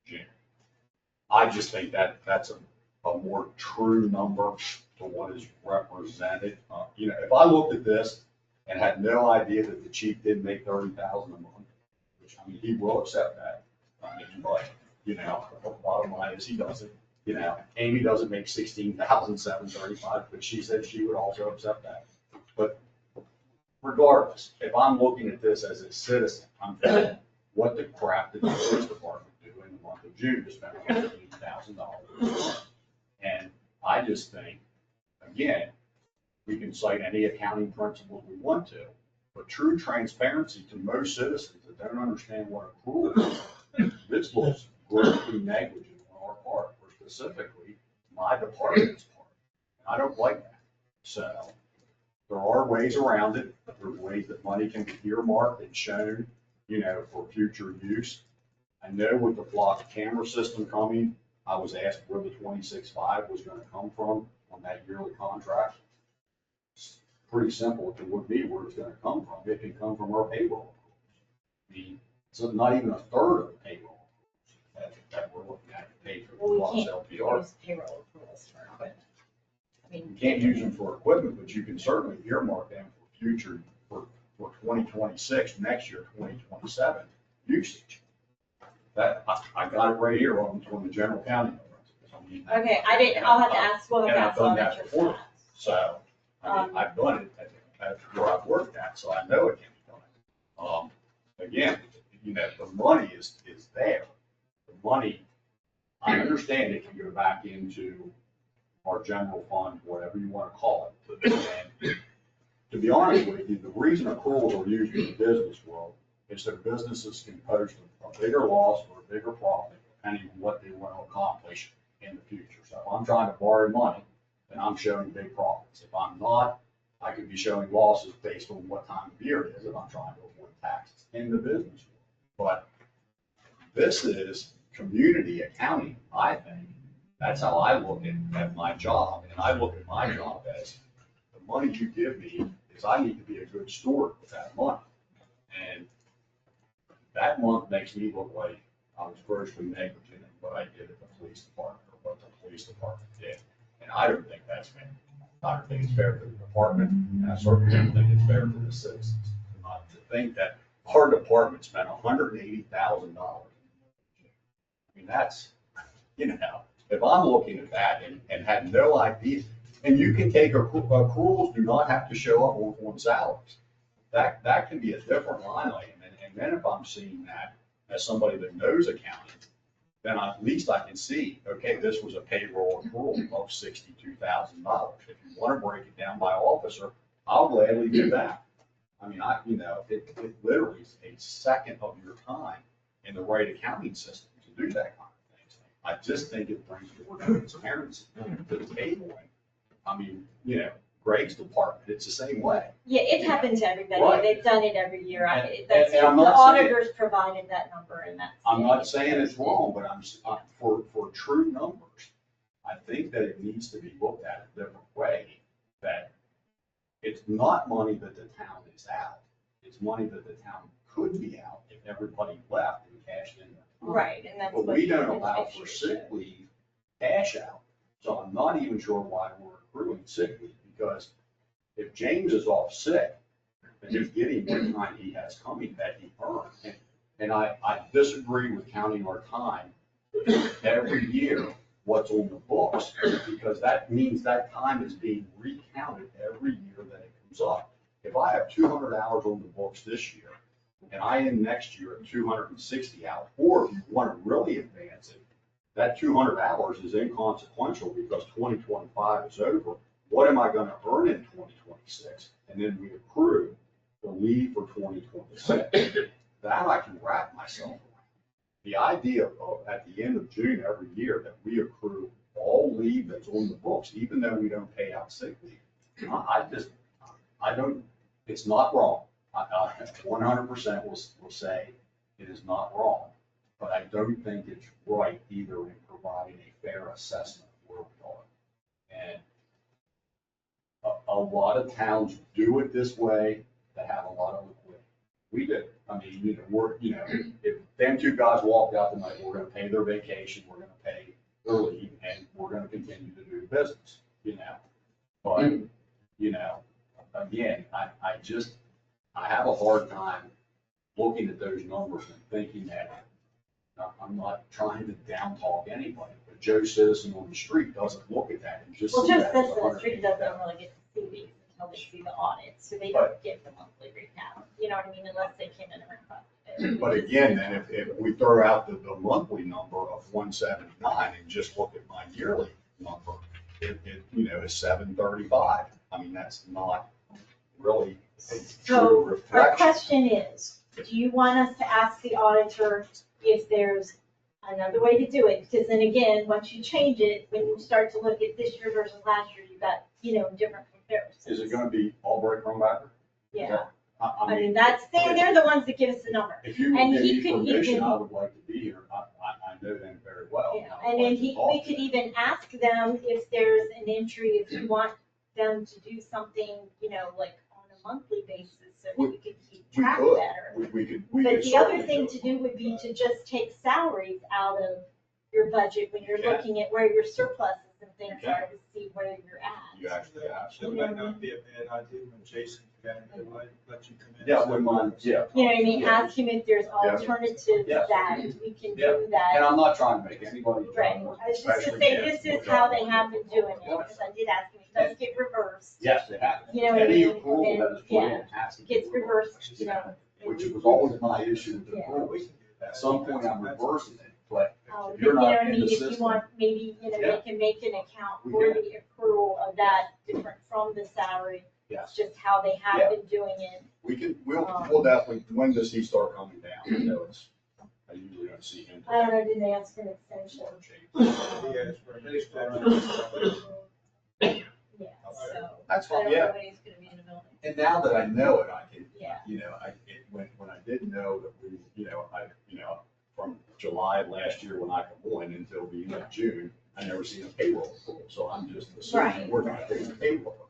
June. I just think that's a more true number to what is represented. If I looked at this and had no idea that the chief did make $30,000 a month, which, he will accept that. But, the bottom line is he doesn't. Amy doesn't make $16,735, but she said she would also accept that. But regardless, if I'm looking at this as a citizen, I'm thinking, what the crap did the police department do in the month of June to spend $180,000? And I just think, again, we can cite any accounting principles we want to, but true transparency to most citizens that don't understand what accrual is, this looks grossly negligent on our part, or specifically my department's part. And I don't like that. So there are ways around it. There's ways that money can be earmarked and shown, for future use. I know with the block camera system coming, I was asked where the 26.5 was going to come from on that yearly contract. It's pretty simple. If it would be where it's going to come from, it can come from our payroll. It's not even a third of the payroll that we're looking at to pay for the Well, plus we can't LPR. use payroll accruals for equipment. You can't use them for equipment, but you can certainly earmark them for future, for 2026, next year, 2027 usage. That, I got it right here on the general county. Okay, I'll have to ask, we'll have And to I've ask done all that that before. your So, I've done it at where I've worked at, so I know it can be done. Again, the money is there. The money, I understand it can go back into our general fund, whatever you want to call it. And to be honest with you, the reason accruals are used in the business world is that businesses can post a bigger loss or a bigger profit, depending on what they want to accomplish in the future. So if I'm trying to borrow money, then I'm showing big profits. If I'm not, I could be showing losses based on what time of year it is if I'm trying to avoid taxes in the business world. But this is community accounting, I think. That's how I look at my job. And I look at my job as the money you give me is I need to be a good steward with that money. And that month makes me look like I was grossly negligent in what I did at the police department or what the police department did. And I don't think that's fair. I don't think it's fair to the department, and I certainly don't think it's fair to the citizens. Not to think that our department spent $180,000. I mean, that's, if I'm looking at that and had no idea, and you can take accruals do not have to show up on salaries. That can be a different line item. And then if I'm seeing that as somebody that knows accounting, then at least I can see, okay, this was a payroll accrual of $62,000. If you want to break it down by officer, I'll gladly do that. I mean, it literally is a second of your time in the right accounting system to do that kind of thing. I just think it brings more transparency to the table. And, I mean, Greg's department, it's the same way. Yeah, it happens to everybody. Right. They've done it every year. And I'm The not saying- auditors provided that number and that's. I'm not saying it's wrong, but for true numbers, I think that it needs to be looked at a different way, that it's not money that the town is out. It's money that the town could be out if everybody left and cashed in. Right, and that's But what. we don't the allow picture for shows. sick leave cash out. So I'm not even sure why we're accruing sick leave, because if James is off sick, then just get him what time he has coming that he earned. And I disagree with counting our time every year, what's on the books, because that means that time is being recounted every year that it comes up. If I have 200 hours on the books this year, and I end next year at 260 hours, or if you want to really advance it, that 200 hours is inconsequential because 2025 is over. What am I going to earn in 2026? And then we accrue the leave for 2026. That I can wrap myself around. The idea of, at the end of June every year, that we accrue all leave that's on the books, even though we don't pay out sick leave. I don't, it's not wrong. I 100% will say it is not wrong, but I don't think it's right either in providing a fair assessment of where we are. And a lot of towns do it this way that have a lot of liquidity. We do. I mean, if them two guys walked out tonight, we're gonna pay their vacation, we're gonna pay their leave, and we're gonna continue to do business, But, again, I have a hard time looking at those numbers and thinking that, I'm not trying to down talk anybody, but Joe Citizen on the street doesn't look at that and just Well, see just that as this, the street doesn't $180,000. really get to see these until they see the audits, so they don't get the monthly recount, you know what I mean, unless they came in and. But again, then if we throw out the monthly number of 179 and just look at my yearly number, it is 735. I mean, that's not really a true So our reflection. question is, do you want us to ask the auditor if there's another way to do it? Because then again, once you change it, when you start to look at this year versus last year, you've got, different comparisons. Is it gonna be Albright Cronbacher? Yeah, I I mean, mean, they're the ones that give us the number. if you and give he me could permission, even- I would like to be here. I know them very well. Yeah, I and would then like to talk we to could them. even ask them if there's an entry, if you want them to do something, like on a monthly basis, so that we could keep We track could. better. We could But the other certainly thing do to it. do would be to just take salaries out of your budget when you're You can. looking at where your surpluses and things You can. are to see where you're at. You actually have. It might not be a bad idea when Jason can, let you come in. Yeah, when mine, yeah. You know what I mean? Yeah. Ask him if there's alternatives Yes. that we can Yeah. do that. And I'm not trying to make anybody. Right, I was just to say, this is how they have been doing it, because I did ask him, it does get reversed. Yes, it happens. You know what I Any mean? accrual And that is put yeah, in has to be Gets reversed, Which was always my issue with the Yeah. accruals. At some point, I'm reversing it, but If if you you're know what not I in mean, the if you system. want, maybe, Yeah. they can make an account We for can. the accrual of that, different from the salary. Yeah. It's just how they Yeah. have been doing it. We'll definitely, when does he start coming down? I usually don't see him. I don't know, did they ask for an extension? Yes, for an extension. Yeah, so. That's I fine, don't know yeah. when he's gonna be in the building. And now that I know it, I can, Yeah. when I didn't know that we, from July of last year when I come on until the end of June, I never seen a payroll accrual, so I'm just assuming Right. we're gonna pay the payroll.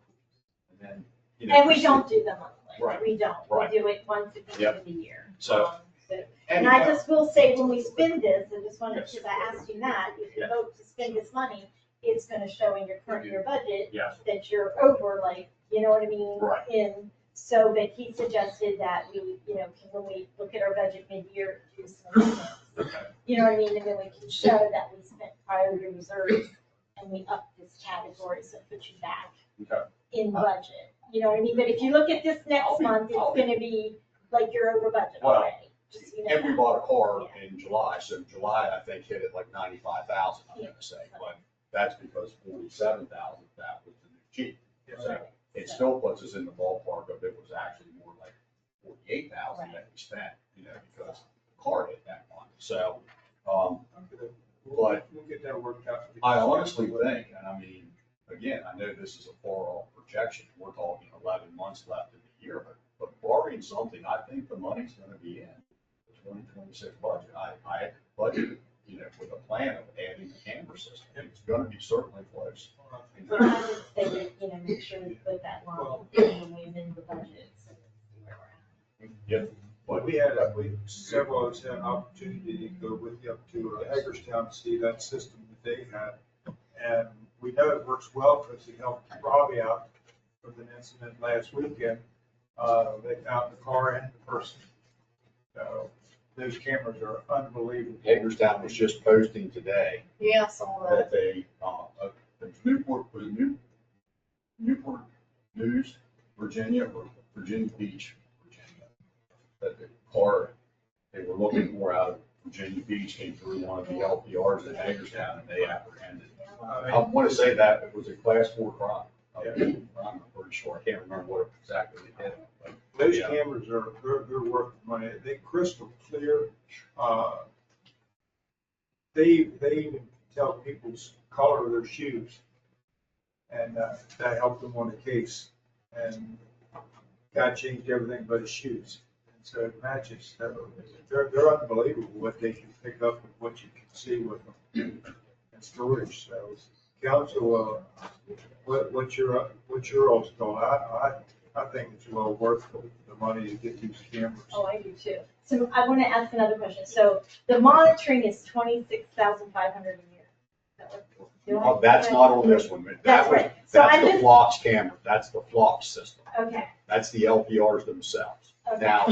And then, And we don't do them monthly. Right. We don't. We Right. do it once at the Yep. end of the year. So- And I just will say, when we spend this, I just wanted, Yes. because I asked you that, if you Yes. vote to spend this money, it's gonna show in your current year budget Yes. that you're over, like, you know what I mean? Right. So, but he suggested that we, when we look at our budget mid-year, do some, you know what I mean? And then we can show that we spent priority reserves and we upped this category, so it puts you back Okay. in budget. You know what I mean? But if you look at this next month, it's gonna be like you're over budget Well, already. Just, so you know And we that. bought a car in July, so July, I think, hit it like 95,000, I'm gonna say, but that's because 47,000, that was the new Jeep. So it still puts us in the ballpark of it was actually more like 48,000 that we spent, because the car hit that month. So, but We'll get that worked out. I honestly think, and I mean, again, I know this is a far off projection, we're talking 11 months left in the year, but barring something, I think the money's gonna be in the 2026 budget. I budgeted, with a plan of adding the camera system, it's gonna be certainly close. But I would say, make sure we put that line when we amend the budget. So where we're at. Yeah, But several of us had an opportunity to go with you up to Hagerstown to see that system that they had. And we know it works well because it helped Robbie out with an incident last weekend. They found the car and the person. So those cameras are unbelievable. Hagerstown was just posting today Yeah, I saw that. that they, Newport News, Virginia, or Virginia Beach, Virginia, that the car they were looking for out of Virginia Beach came through one of the LPRs in Hagerstown, and they apprehended. I want to say that it was a class 4 crime. I'm pretty sure. I can't remember what exactly they did. But, Those yeah. cameras they're worth the money. They're crystal clear. They even tell people's color of their shoes. And that helped them on the case. And God changed everything but his shoes. And so it matches. They're unbelievable what they can pick up and what you can see with them and storage. So, council, what's your all's thought? I think it's well worth the money to get these cameras. Oh, I do too. So I want to ask another question. So the monitoring is 26,500 a year. Is that what you're doing? That's not on this one. That's right. So I That's the just- Phlox camera. That's the Phlox system. Okay, That's the LPRs themselves. okay. Now,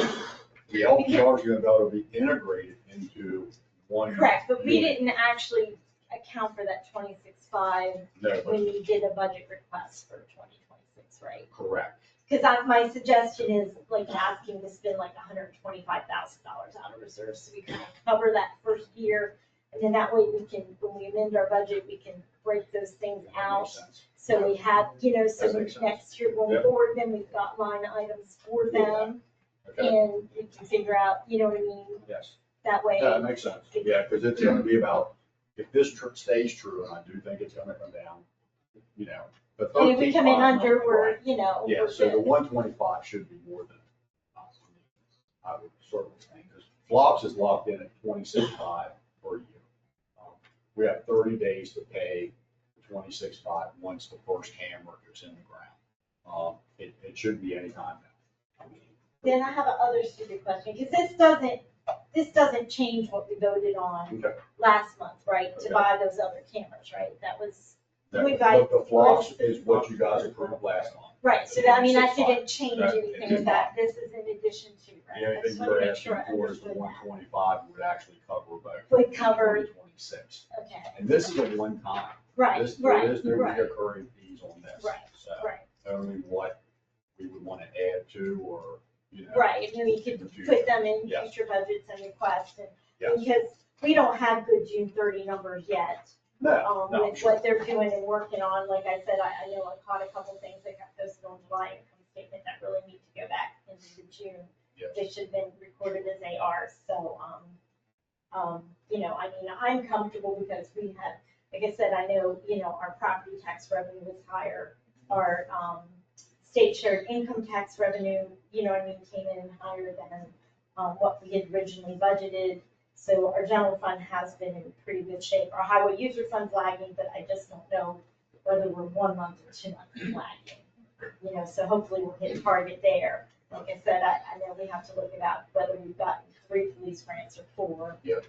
the LPRs are going to be integrated into one. Correct, but we unit. didn't actually account for that 26.5 No, but when we did a budget request for 2026, right? correct. Because my suggestion is like asking to spend like $125,000 out of reserves, so we kind of cover that first year. And then that way we can, when we amend our budget, we can break those things That out. makes sense. So we have, so That makes sense. next year going Yep. forward, then we've got line items for them. Okay, And we can figure out, you know what I mean? yes. That way. Yeah, that makes sense. Yeah, because it's going to be about, if this stays true, and I do think it's going to come down, the 13. And if we come in under, we're, Yeah, we're so the good. 125 should be more than, I would certainly think, because Phlox is locked in at 26.5 per year. We have 30 days to pay the 26.5 once the first camera goes in the ground. It shouldn't be any time now. Then I have another stupid question, because this doesn't change what we voted on Okay. last month, right? To Okay. buy those other cameras, right? That was, The We buy- the Phlox is what you guys approved last month. right, so that, that 26.5. didn't change That- anything it with did that. This is in addition to, The right? I only just thing want to we're make asking sure I for is the understood that. 125 would actually cover both. Would cover- 2026. Okay, And this is a one-time. right, There right, is no right, reoccurring fees on this. Right, So right. only what we would want to add to or, Right, and then we could in the future. put them in Yes. future budgets and requests, and Yes. because we don't have good June 30 numbers yet. No, With what they're doing and working on, like I said, I know I caught a couple things that got posted on July income statement that really need to go back into the June. Yes. They should have been recorded as AR, so, I'm comfortable because we had, like I said, I know, our property tax revenue was higher. Our, state shared income tax revenue, came in higher than, what we had originally budgeted. So our general fund has been in pretty good shape. Our highway user fund's lagging, but I just don't know whether we're 1 month or 2 months lagging. So hopefully we'll hit target there. Like I said, I know we have to look about whether we've gotten 3 police grants or 4. Yep.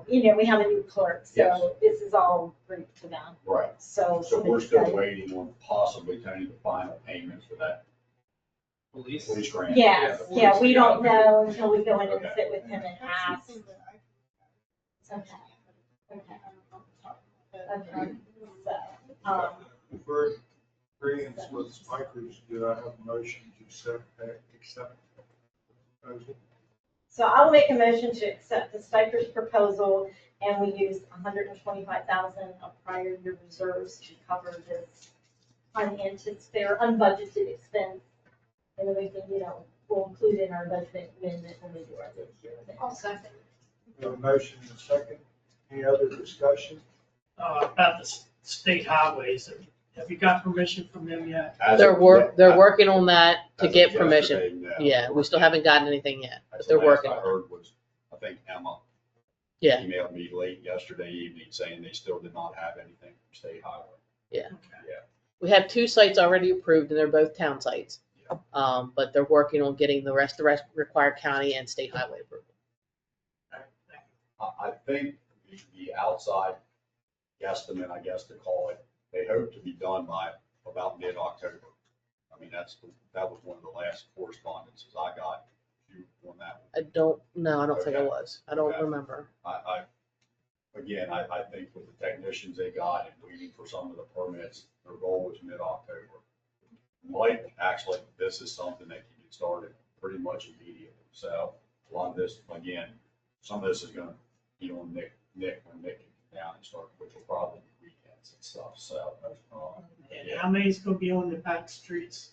We have a new clerk, Yes. so this is all great to them. Right. So. So we're still waiting on possibly Tony the final payments for that Police. grant. Yes, the yeah, police we don't got it. know until we go in and Okay. sit with him and ask. Something that I Okay. Okay. I don't know off the top of my Okay. head. So, For agreements with Spikers, do I have a motion to accept the proposal? so I'll make a motion to accept the Stipers proposal, and we use 125,000 of prior year reserves to cover this unanticipated or unbudgeted expense. And then we can, we'll include in our budget amendment when we do our this year. I'll second. We have a motion and a second. Any other discussion? About the state highways, have you got permission from them yet? They're working on that to As of get permission. yesterday, no. Yeah, we still haven't gotten anything yet, but That's they're the last working I on it. heard was, I think Emma Yeah, emailed me late yesterday evening saying they still did not have anything from State Highway. yeah. Yeah. We have 2 sites already approved and they're both town sites. But they're working on getting the rest required county and state highway approval. I think the outside guesstimate, I guess to call it, they hope to be done by about mid-October. I mean, that was one of the last correspondences I got on that one. I don't know, I don't think I Okay. was. I don't Okay. remember. I think with the technicians they got and waiting for some of the permits, their goal was mid-October. Mike, actually, this is something that can get started pretty much immediately. So a lot of this, again, some of this is gonna be on Nick when Nick can get down and start, which will probably be weekends and stuff, so. And how many's gonna be on the back streets?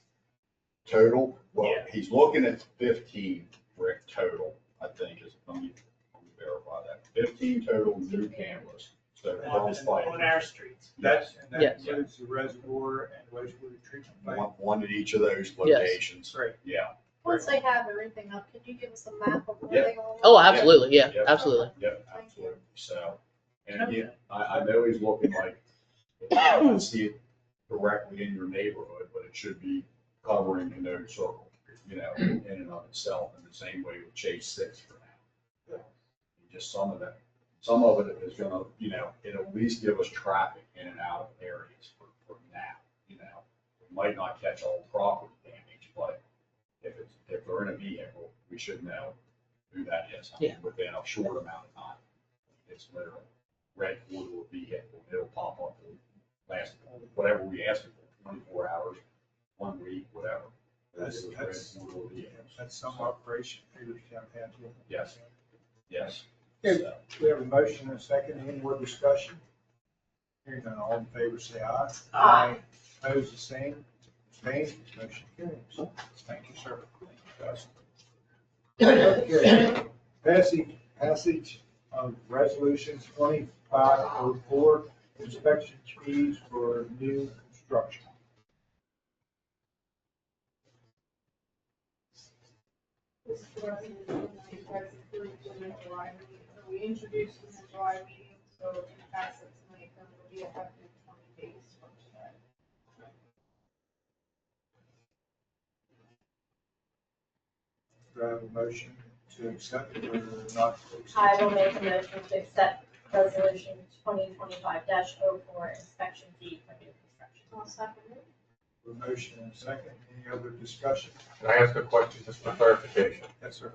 Total, well, Yeah. he's looking at 15, Rick, total, I think is, let me verify that. 15 total new cameras, so those On our streets? That Yes. includes the reservoir and wastewater treatment plant. one at each of those locations. Great. Yeah. Once they have everything up, could you give us a map of Yeah. where they all? Oh, absolutely. Yeah, Yep. absolutely. Yep, absolutely. So, and again, I know he's looking like, I don't see it directly in your neighborhood, but it should be covering Canode Circle, in and of itself, in the same way with Chase 6 for now. Just some of it is gonna, it'll at least give us traffic in and out of areas for now, We might not catch all property damage, but if they're in a vehicle, we should know who that is. I mean, Yeah. within a short amount of time. It's literally red corridor vehicle, it'll pop up and last whatever we ask it for, 24 hours, 1 week, whatever. That's- It was that's- red corridor vehicle. That's some operation Peterstown had to. Yes. Yes. Okay. So, We have a motion and a second. Any more discussion? Hearing none, all in favor, say aye. Aye. Opposed, the same. Abstained, motion carries. Thank you, sir. Thank you, guys. Okay. Passage of resolution 2504, inspection fees for new construction. This is the resolution that you guys approved in the July meeting, or we introduced in the July meeting, so if you pass it tonight, then it'll be effective 20 days from today. Do I have a motion to accept it or not to accept? I will make a motion to accept resolution 2025-04 inspection fee for new construction. I'll second it. A motion and a second. Any other discussion? Can I ask a question just for clarification? Yes, sir.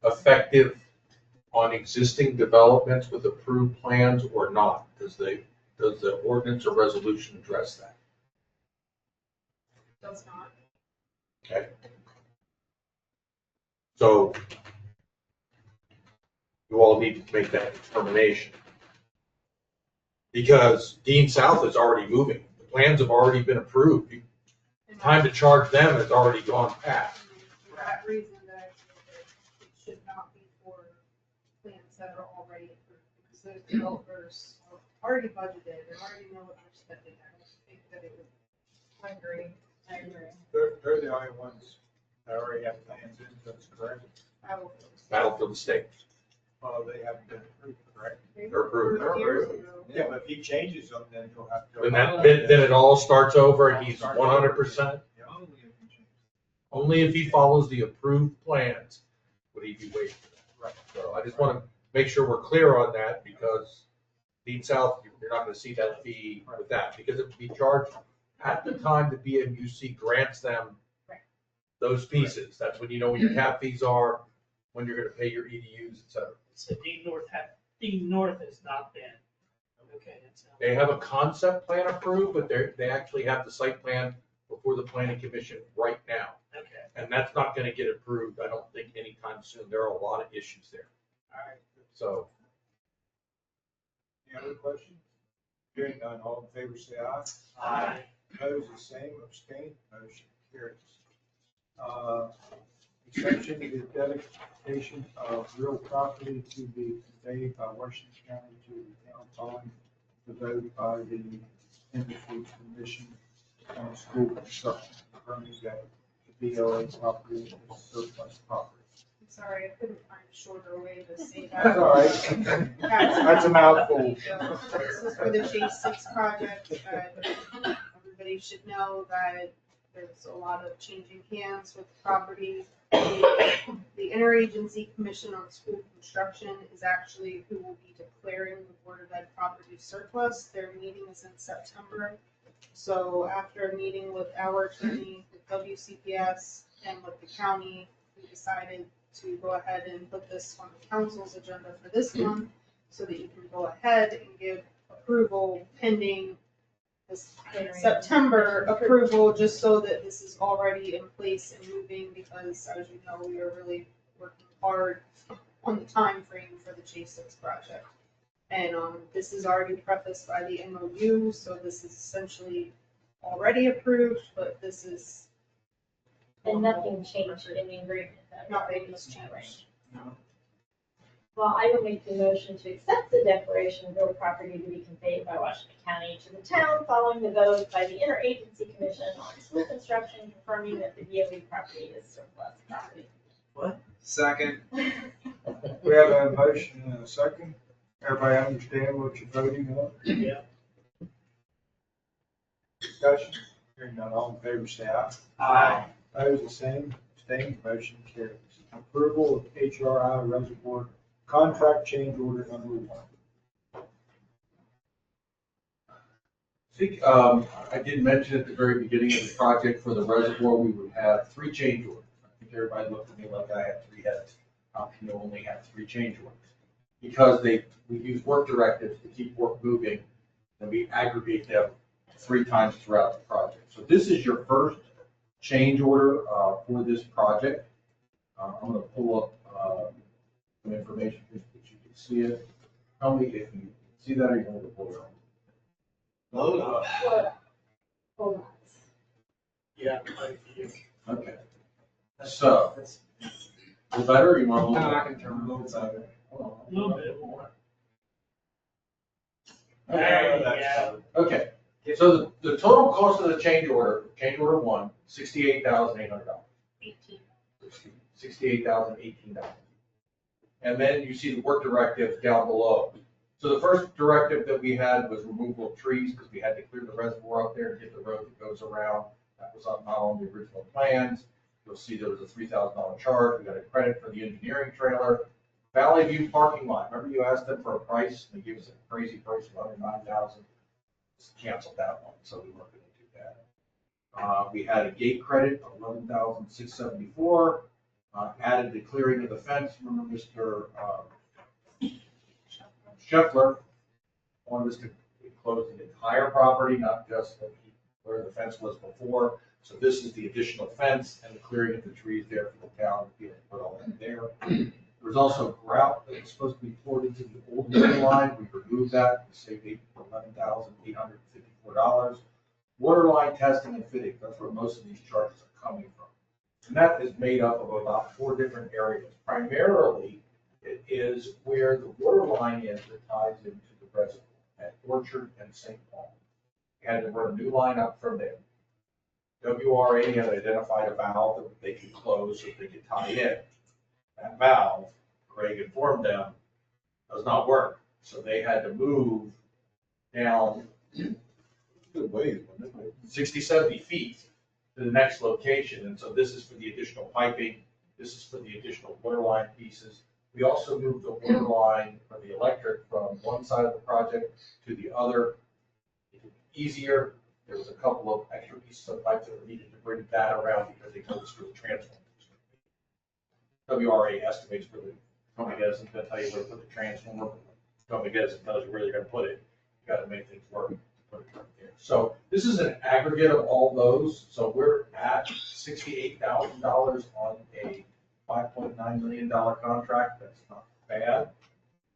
Effective on existing developments with approved plans or not? Does the ordinance or resolution address that? Does not. Okay. So you all need to make that determination. Because Dean South is already moving. The plans have already been approved. Time to charge them has already gone past. For that reason, that it should not be for plans that are already approved, because those developers are already budgeted, they already know what they're spending. I don't think that it would. I agree. They're the only ones that already have plans in, that's correct. Battlefield Estates. They haven't been approved, correct? They're approved. Years ago. Yeah, but if he changes them, then he'll have to. Then it all starts over and he's 100%. Yeah, only if he changes. Only if he follows the approved plans would he be waived for that. Right. So I just want to make sure we're clear on that because Dean South, you're not going to see that fee with that because it would be charged at the time the BMUC grants them those pieces. That's when you know what your tap fees are, when you're gonna pay your EDUs, et cetera. So Dean North has not been, okay, that's. They have a concept plan approved, but they actually have the site plan before the planning commission right now. Okay, And that's not gonna get approved, I don't think anytime soon. There are a lot of issues there. all right. So, Any other questions? Hearing none, all in favor say aye. Aye. Opposed, the same, abstained, motion carries. Extension of the dedication of real property to be conveyed by Washington County to the town following the vote by the industry commission on school construction, confirming that the BOA property is surplus property. I'm sorry, I couldn't find a shorter way to say that. That's all right. That's a mouthful. This is for the J6 project. Everybody should know that there's a lot of changing hands with the property. The Interagency Commission on School Construction is actually who will be declaring the Board of Ed property surplus. Their meeting is in September. So after a meeting with our attorney, with WCPS, and with the county, we decided to go ahead and put this on the council's agenda for this month so that you can go ahead and give approval pending this September approval, just so that this is already in place and moving, because as you know, we are really working hard on the time frame for the J6 project. And this is already prefaced by the MOU, so this is essentially already approved, but this is. And nothing changed in the agreement. Nothing has changed. Well, I will make the motion to accept the declaration of real property to be conveyed by Washington County to the town following the vote by the Interagency Commission on School Construction, confirming that the BOE property is surplus property. Second. We have a motion and a second. Everybody understand what you're voting on? Yeah. Discussion? Hearing none, all in favor say aye. Aye. Opposed, the same, abstained, motion carries. Approval of HRI Reservoir Contract Change Order number 1. I think, I did mention at the very beginning of the project for the reservoir, we would have 3 change orders. I think everybody looked at me like I had 3 heads. How can you only have 3 change orders? Because we use work directives to keep work moving, and we aggregate them 3 times throughout the project. So this is your first change order for this project. I'm gonna pull up some information so that you can see it. Tell me if you see that or you want to pull it up. Hold on. Yeah. I do. Okay. So, is it better or you want a little? I can turn a little better. A little bit more. There you go. Okay, so the total cost of the change order 1, $68,800. 68,018. And then you see the work directive down below. So the first directive that we had was removal of trees, because we had to clear the reservoir up there to get the road that goes around. That was not on the original plans. You'll see there was a $3,000 charge. We got a credit for the engineering trailer. Valley View parking lot, remember you asked them for a price, and they gave us a crazy price of $109,000. Just canceled that one, so we weren't gonna do that. We had a gate credit of $11,674. Added the clearing of the fence. Remember Mr. Scheffler wanted us to close the entire property, not just where the fence was before. So this is the additional fence and the clearing of the trees there for the town to be able to put all that there. There's also grout that was supposed to be poured into the old water line. We removed that. We saved $11,854. Water line testing and fitting, that's where most of these charges are coming from. And that is made up of about 4 different areas. Primarily, it is where the water line is that ties into the reservoir at Orchard and St. Paul. We had to run a new line up from there. WRA had identified a valve that they could close so they could tie in. That valve, Craig informed them, does not work. So they had to move down 60, 70 feet to the next location. And so this is for the additional piping. This is for the additional water line pieces. We also moved the water line for the electric from one side of the project to the other. Easier, there was a couple of extra pieces of pipe that were needed to bring that around because they told us for the transformer. WRA estimates for the company doesn't tell you where to put the transformer, but the company doesn't tell you where they're gonna put it. You gotta make things work to put it right there. So this is an aggregate of all those, so we're at $68,000 on a $5.9 million contract, that's not bad.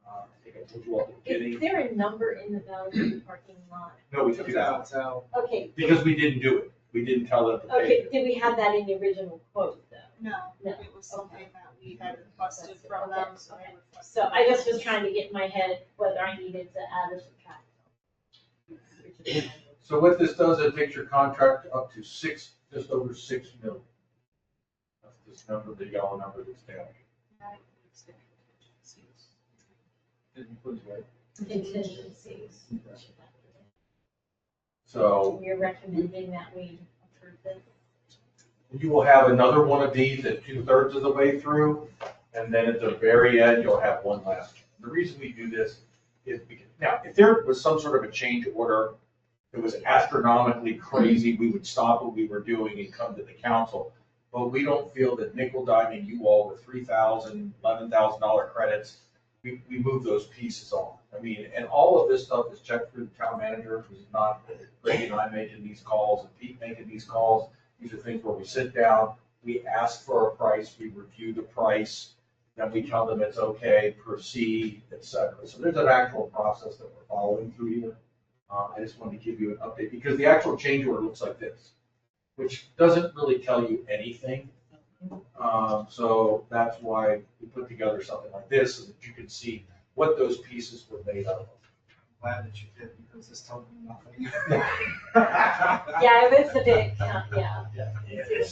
I think I told you all at the Is beginning, there a number in the Valley parking lot? no, we took it out, So, Okay. because we didn't do it, we didn't tell them to pay Okay, it. did we have that in the original quote though? No, No. it was something that we had requested from them, so they requested. So I just was trying to get in my head whether I needed to add or subtract. So what this does, it takes your contract up to just over 6 million. That's this number, the yellow number that's down. it includes what? Contingencies. So We're recommending that we approve this. you will have another one of these at 2/3 of the way through, and then at the very end, you'll have one last. The reason we do this is because, now, if there was some sort of a change order that was astronomically crazy, we would stop what we were doing and come to the council. But we don't feel that nickel diming you all with $3,000, $11,000 credits, we move those pieces on. I mean, and all of this stuff is checked through the town manager, who's not Greg and I making these calls and Pete making these calls. These are things where we sit down, we ask for a price, we review the price, then we tell them it's okay, proceed, et cetera. So there's an actual process that we're following through here. I just wanted to give you an update because the actual change order looks like this, which doesn't really tell you anything. So that's why we put together something like this so that you can see what those pieces were made of. Glad that you did, because this told me nothing. Yeah, it was a bit, yeah.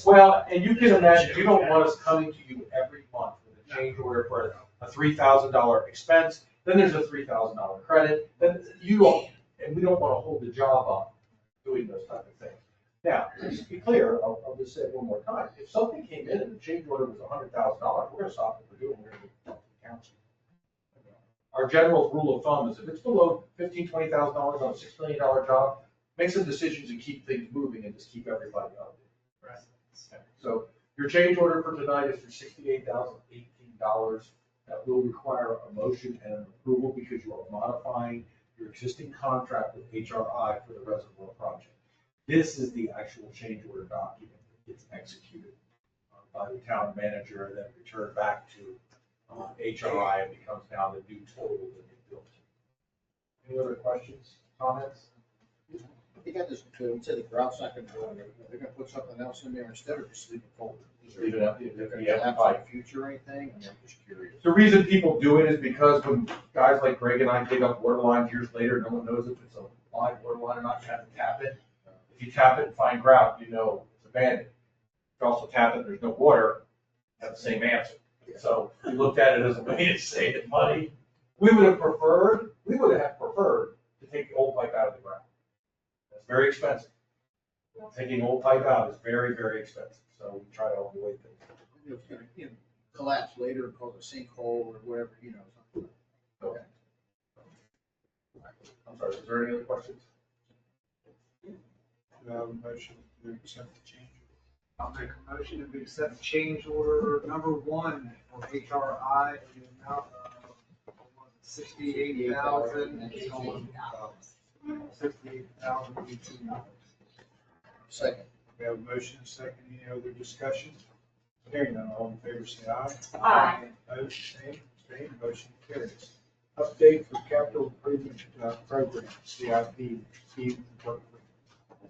Well, and you can imagine, you don't want us coming to you every month with a change order for a $3,000 expense, then there's a $3,000 credit, then you don't, and we don't want to hold the job up doing those type of things. Now, just to be clear, I'll just say it one more time, if something came in and the change order was $100,000, we're gonna stop what we're doing, we're gonna go to the council. Our general rule of thumb is if it's below $15,000, $20,000 on a $6 million job, make some decisions and keep things moving and just keep everybody up. Right. So your change order for tonight is for $68,018. That will require a motion and an approval because you are modifying your existing contract with HRI for the reservoir project. This is the actual change order document that gets executed by the town manager and then returned back to HRI and becomes now the new total that they built. Any other questions, comments? They got this, you said the grout's not gonna go in there, they're gonna put something else in there instead or just leave it forward? Leave it up, They're gonna yeah, have fine. like future or anything, I'm just curious. The reason people do it is because when guys like Greg and I dig up water lines years later, no one knows if it's a live water line or not, you have to tap it. If you tap it and find grout, you know it's abandoned. If you also tap it and there's no water, you have the same answer. So we looked at it as a way to save money. We would have preferred to take the old pipe out of the ground. That's very expensive. Taking old pipe out is very, very expensive, so we try to avoid things. It's gonna, collapse later and cause a sinkhole or whatever, something. Okay. I'm sorry, is there any other questions? Do I have a motion to accept the change? I'll make a motion to accept change order number 1 for HRI in the amount of $68,018. Second. We have a motion and a second. Any other discussion? Hearing none, all in favor say aye. Aye. Opposed, abstained, motion carries. Update for capital improvement program, CIP, Steve Berkeley.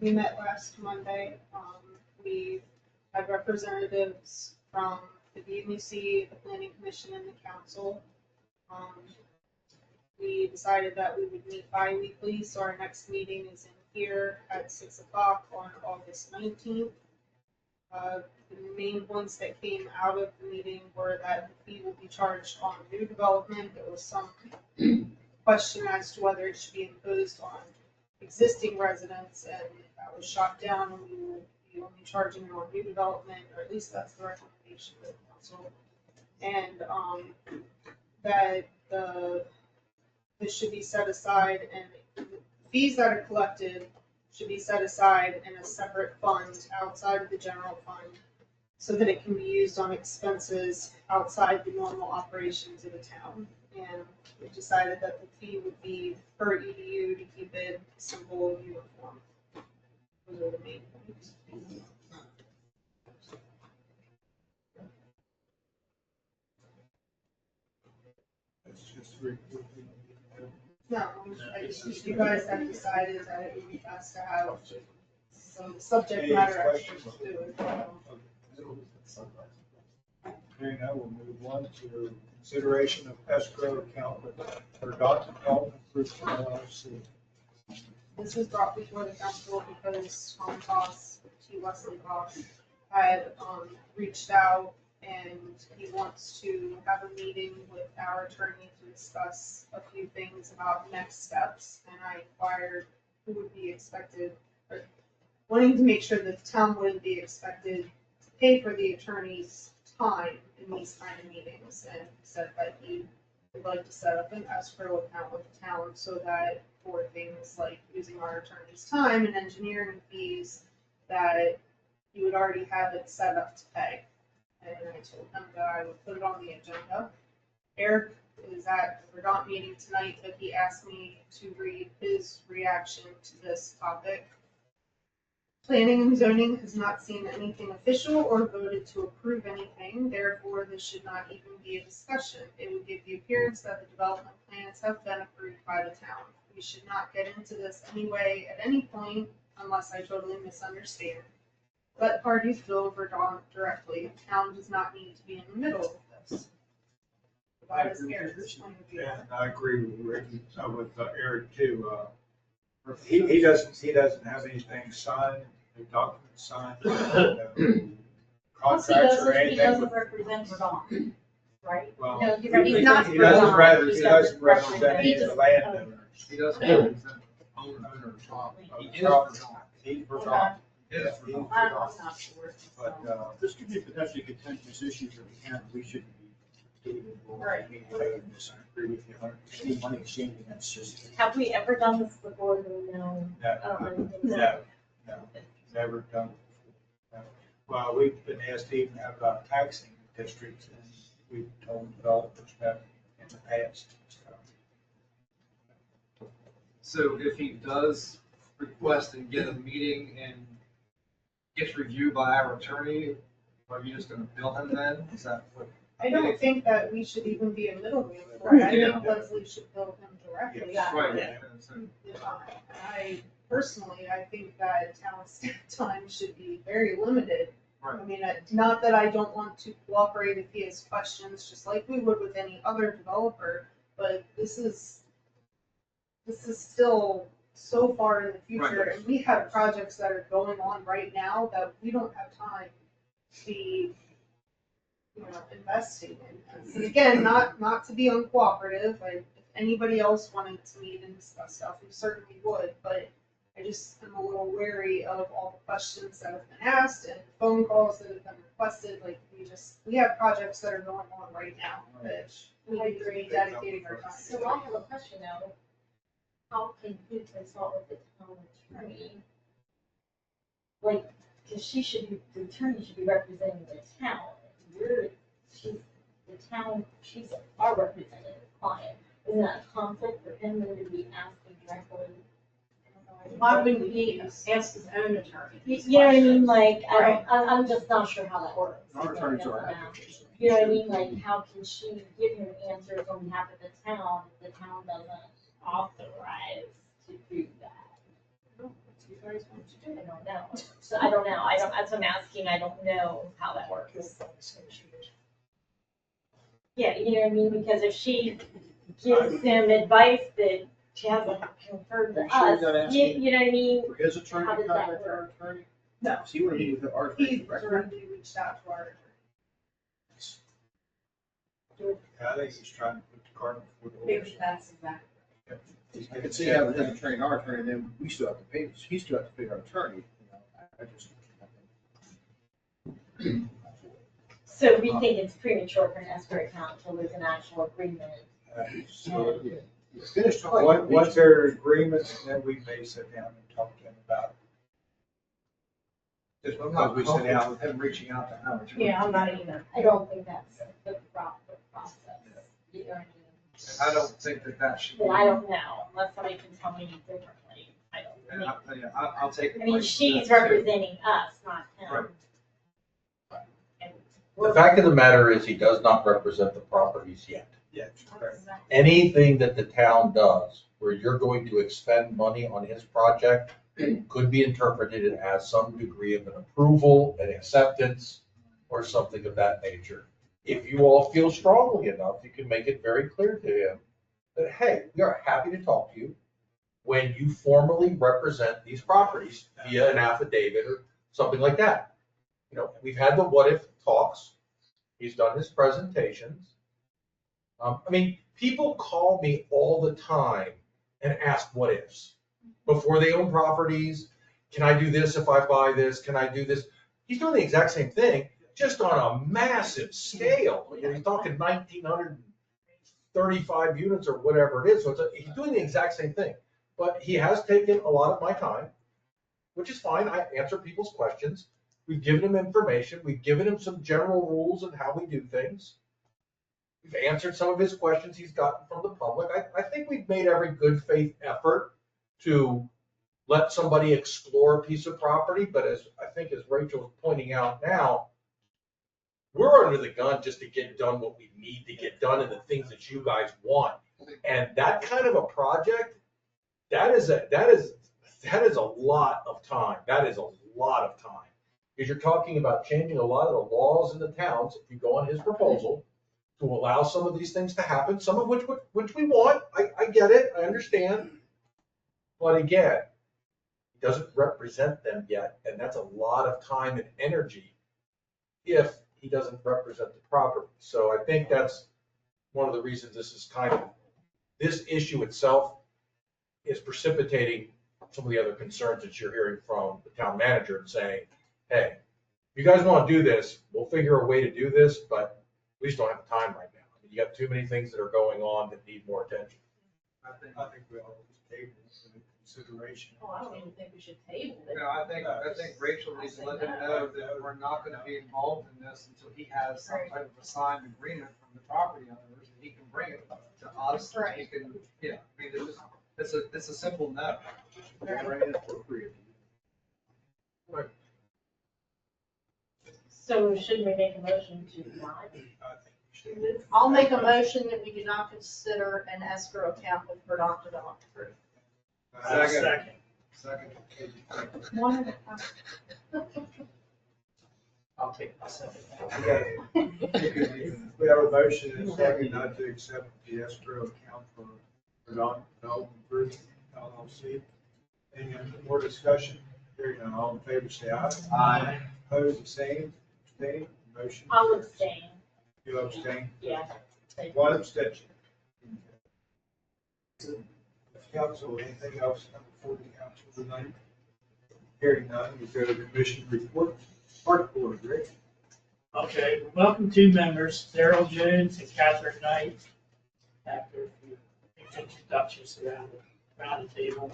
We met last Monday. We had representatives from the BMUC, the Planning Commission, and the council. We decided that we would meet bi-weekly, so our next meeting is in here at 6 o'clock on August 19th. The main points that came out of the meeting were that the fee will be charged on new development. There was some question as to whether it should be imposed on existing residents, and that was shot down, and we will be only charging it on new development, or at least that's the recommendation of the council. And that this should be set aside, and the fees that are collected should be set aside in a separate fund outside of the general fund so that it can be used on expenses outside the normal operations of the town. And we decided that the fee would be per EDU to keep it simple and uniform. Those are the main points. It's just three. No, I just, you guys have decided that it would be best to have some subject matter experts do it. Okay, now we'll move on to consideration of escrow account for Dr. Dalton Group LLC. This was brought before the council because Tom Voss, T. Wesley Voss, had reached out and he wants to have a meeting with our attorney to discuss a few things about next steps. And I inquired who would be expected, or wanting to make sure that the town wouldn't be expected to pay for the attorney's time in these kind of meetings. And said that he would like to set up an escrow account with the town so that for things like using our attorney's time and engineering fees, that you would already have it set up to pay. And I told him that I would put it on the agenda. Eric is at the Verdant meeting tonight, but he asked me to read his reaction to this topic. Planning and zoning has not seen anything official or voted to approve anything, therefore this should not even be a discussion. It would give the appearance that the development plans have been approved by the town. We should not get into this anyway at any point unless I totally misunderstand. Let parties bill Verdant directly. The town does not need to be in the middle of this. That is Eric's point of view. And I agree with Ricky, with Eric too. He doesn't have anything signed, no documents signed, Plus, contracts or he anything. doesn't represent Verdant, right? Well, No, he he's not doesn't Verdant. represent, He he doesn't represent represent- he the just- landowners. He doesn't represent owners. He is Verdant. He's Verdant. He is He's Verdant. I'm Verdant. not sure. But, This could be potentially contentious issues that we have, we shouldn't be getting involved. Right. I mean, I agree with you, any money exchanging, that's just. Have we ever done this before? No. no, never done. No. Well, we've been asked to even have taxing districts, and we've told developers that in the past. So if he does request and get a meeting and gets reviewed by our attorney, are you just gonna bill him then? Is that what? I don't think that we should even be a middleman for it. I think Leslie should bill him directly. Right. I personally, I think that town staff time should be very limited. I mean, not that I don't want to cooperate if he has questions, just like we would with any other developer, but this is still so far in the future, Right. and we have projects that are going on right now that we don't have time to be, investing in. And again, not to be uncooperative, if anybody else wanted to meet and discuss stuff, we certainly would, but I just am a little wary of all the questions that have been asked and phone calls that have been requested, like, we have projects that are going on right now, that we need to be dedicating our time to. So I have a question now. How can you consult with the town attorney? Like, because the attorney should be representing the town. She's our representative client. Isn't that a conflict for him then to be asking directly? Why wouldn't he ask his own attorney? You know what I mean? Like, I'm just not sure how that works. Our attorneys are advocates. You know what I mean? Like, how can she give him answers on behalf of the town if the town doesn't authorize to do that? I don't know. So I don't know. That's what I'm asking. I don't know how that works. Yeah, you know what I mean? Because if she gives him advice that she hasn't conferred to Are you sure us, you're not asking you know what I mean? For his attorney How to does that contact our work? attorney? No. So you want to meet with our He attorney directly? directly reached out to our attorney. I think he's trying to put the cart before the Maybe horse. that's exactly. I could see having his attorney and our attorney, then we still have to pay, he still have to pay our attorney, I just. So we think it's premature for an escrow account until there's an actual agreement. So, Finish talking. Once there are agreements, then we may sit down and talk to him about it. Just I'm because not we sit comfortable down. with him reaching out to Howard. Yeah, I'm not either. I don't think that's the proper process. You know what I mean? And I don't think that that should be. Well, I don't know, unless somebody can tell me differently. I don't, And know. I'll take. I mean, she's representing us, not him. Right. And The we're- fact of the matter is, he does not represent the properties yet. Yeah, correct. Anything that the town does where you're going to expend money on his project could be interpreted as some degree of an approval, an acceptance, or something of that nature. If you all feel strongly enough, you can make it very clear to him that, hey, we are happy to talk to you when you formally represent these properties via an affidavit or something like that. You know, we've had the what if talks. He's done his presentations. I mean, people call me all the time and ask what ifs. Before they own properties, can I do this if I buy this? Can I do this? He's doing the exact same thing, just on a massive scale. You know, he's talking 1,935 units or whatever it is. So he's doing the exact same thing. But he has taken a lot of my time, which is fine. I answer people's questions. We've given him information. We've given him some general rules on how we do things. We've answered some of his questions he's gotten from the public. I think we've made every good faith effort to let somebody explore a piece of property. But as Rachel is pointing out now, we're under the gun just to get done what we need to get done and the things that you guys want. And that kind of a project, that is a lot of time. That is a lot of time. Because you're talking about changing a lot of the laws in the towns, if you go on his proposal, to allow some of these things to happen, some of which we want. I get it, I understand. But again, he doesn't represent them yet, and that's a lot of time and energy if he doesn't represent the property. So I think that's one of the reasons this issue itself is precipitating some of the other concerns that you're hearing from the town manager and saying, hey, if you guys want to do this, we'll figure a way to do this, but we just don't have the time right now. I mean, you got too many things that are going on that need more attention. I think we all just table this in consideration. Oh, I don't even think we should table it. You know, I think Rachel needs to let him know that we're not gonna be involved in this until he has some type of a signed agreement from the property owners, and he can bring it to us. Right. He can, yeah, I mean, it's a simple no. So should we make a motion to not? I'll make a motion that we do not consider an escrow account with Verdant Development. Second. One at a time. I'll take my second. We have a motion and a second not to accept the escrow account for Verdant Development Group, LLC. Any more discussion? Hearing none, all in favor, say aye. Aye. Opposed, the same. Abstained, motion. I'll abstain, You abstain? yeah. One abstention. Council, anything else before the council tonight? Hearing none, we go to commission reports. Park board, Rick. Okay, welcome to members, Daryl Jones and Catherine Knight. After a few introductions around the table.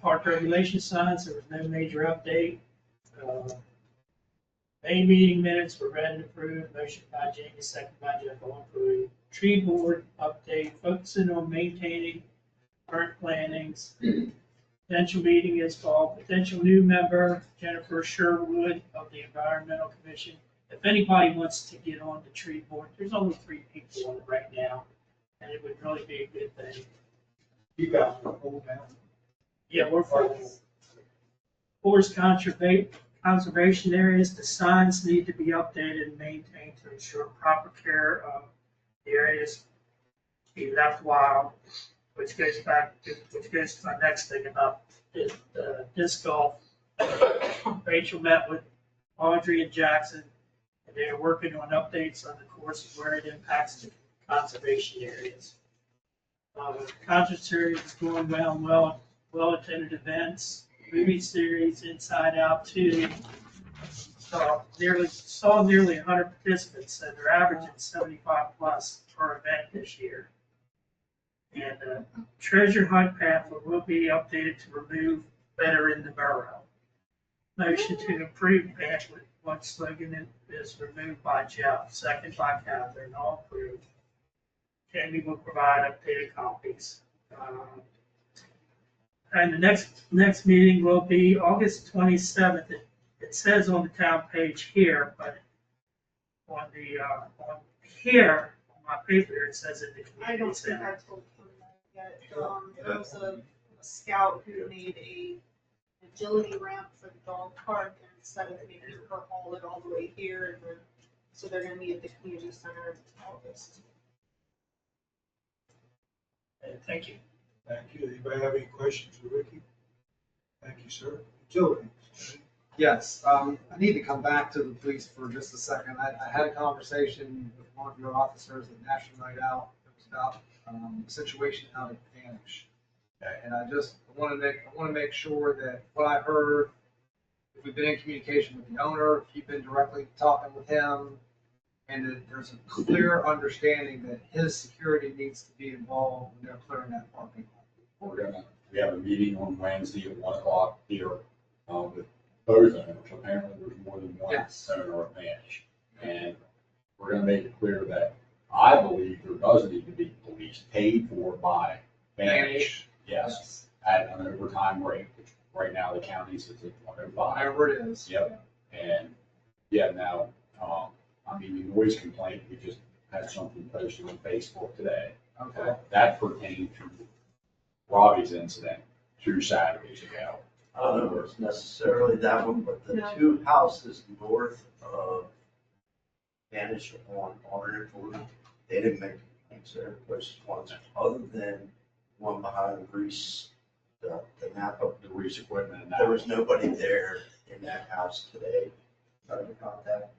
Park regulation signs, there was no major update. May meeting minutes were read and approved, motion by Jamie, second by Jeff, all approved. Tree board update, focusing on maintaining current plantings. Potential meeting is called, potential new member, Jennifer Sherwood of the Environmental Commission. If anybody wants to get on the tree board, there's only 3 people on it right now, and it would really be a good thing. You guys are full now. Yeah, we're full. Forest conservation areas, the signs need to be updated and maintained to ensure proper care of the areas. Be left wild, which goes to my next thing about disc golf. Rachel met with Audrey and Jackson, and they are working on updates on the course where it impacts the conservation areas. Concert series is going well-attended events, movie series Inside Out 2. Saw nearly 100 participants, and they're averaging 75 plus per event this year. And treasure hunt path will be updated to remove better in the borough. Motion to approve pamphlet once slogan is removed by Jeff, second by Catherine, all approved. Jamie will provide updated copies. And the next meeting will be August 27th. It says on the town page here, but on the, on here, on my paper, it says in the I community don't think center. I told him that yet. There was a scout who made a agility ramp for the dog park, and instead of making her haul it all the way here, and then, so they're gonna meet at the community center in August. Thank you. Thank you. Anybody have any questions for Ricky? Thank you, sir. Utilities. Yes, I need to come back to the police for just a second. I had a conversation with one of your officers at National Night Out. It was about the situation out at Vanish. And I want to make sure that what I heard, if we've been in communication with the owner, if you've been directly talking with him, and that there's a clear understanding that his security needs to be involved when they're clearing that parking lot. We have a meeting on Wednesday at 1 o'clock here, with both owners. Apparently there's more than one Yes. owner of Vanish. And we're gonna make it clear that I believe there does need to be police paid for by Vanish. Yes, at an overtime rate, which right now the county sits at 105. Whatever it is. Yep, and, yeah, now, I mean, the noise complaint, we just had something posted on Facebook today. Okay. That pertained to Robbie's incident 2 Saturdays ago. I don't know if it's necessarily that one, but the No. 2 houses north of Vanish on Road, they didn't make complaints there, those ones, other than one behind Grease, the Napa. The Reese equipment and that. There was nobody there in that house today, trying to contact.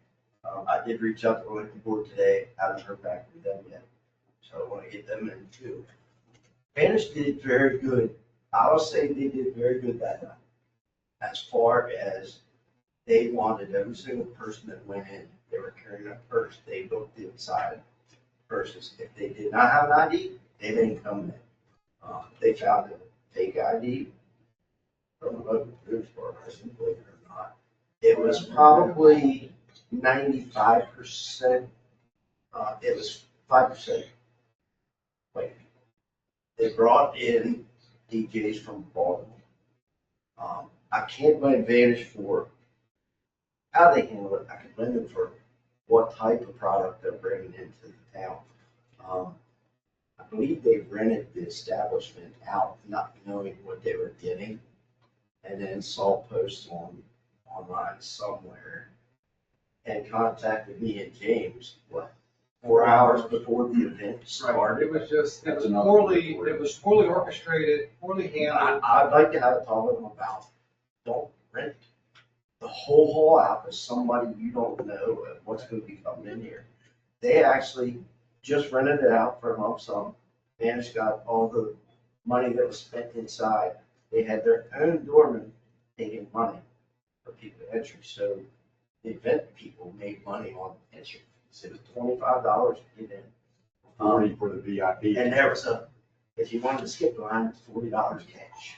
I did reach out to the liquor board today, haven't heard back from them yet, so I want to get them in too. Vanish did very good. I would say they did very good that night. As far as they wanted every single person that went in, they were carrying a purse, they looked inside purses. If they did not have an ID, they didn't come in. They found a fake ID from a local news person, believe it or not. It was probably 95%, it was 5% white people. They brought in DJs from Baltimore. I can't blame Vanish for how they handle it. I can blame them for what type of product they're bringing into the town. I believe they rented the establishment out, not knowing what they were getting, and then saw posts online somewhere and contacted me and James, 4 hours before the event started. It was poorly orchestrated, poorly handled. I'd like to have a talk with them about, don't rent the whole hall out to somebody you don't know what's gonna be coming in here. They actually just rented it out for a lump sum. Vanish got all the money that was spent inside. They had their own doorman taking money for people entry, so the event people made money on entry. So it was $25 to get in. 40 for the VIP. And there was if you wanted to skip the line, it's $40 cash.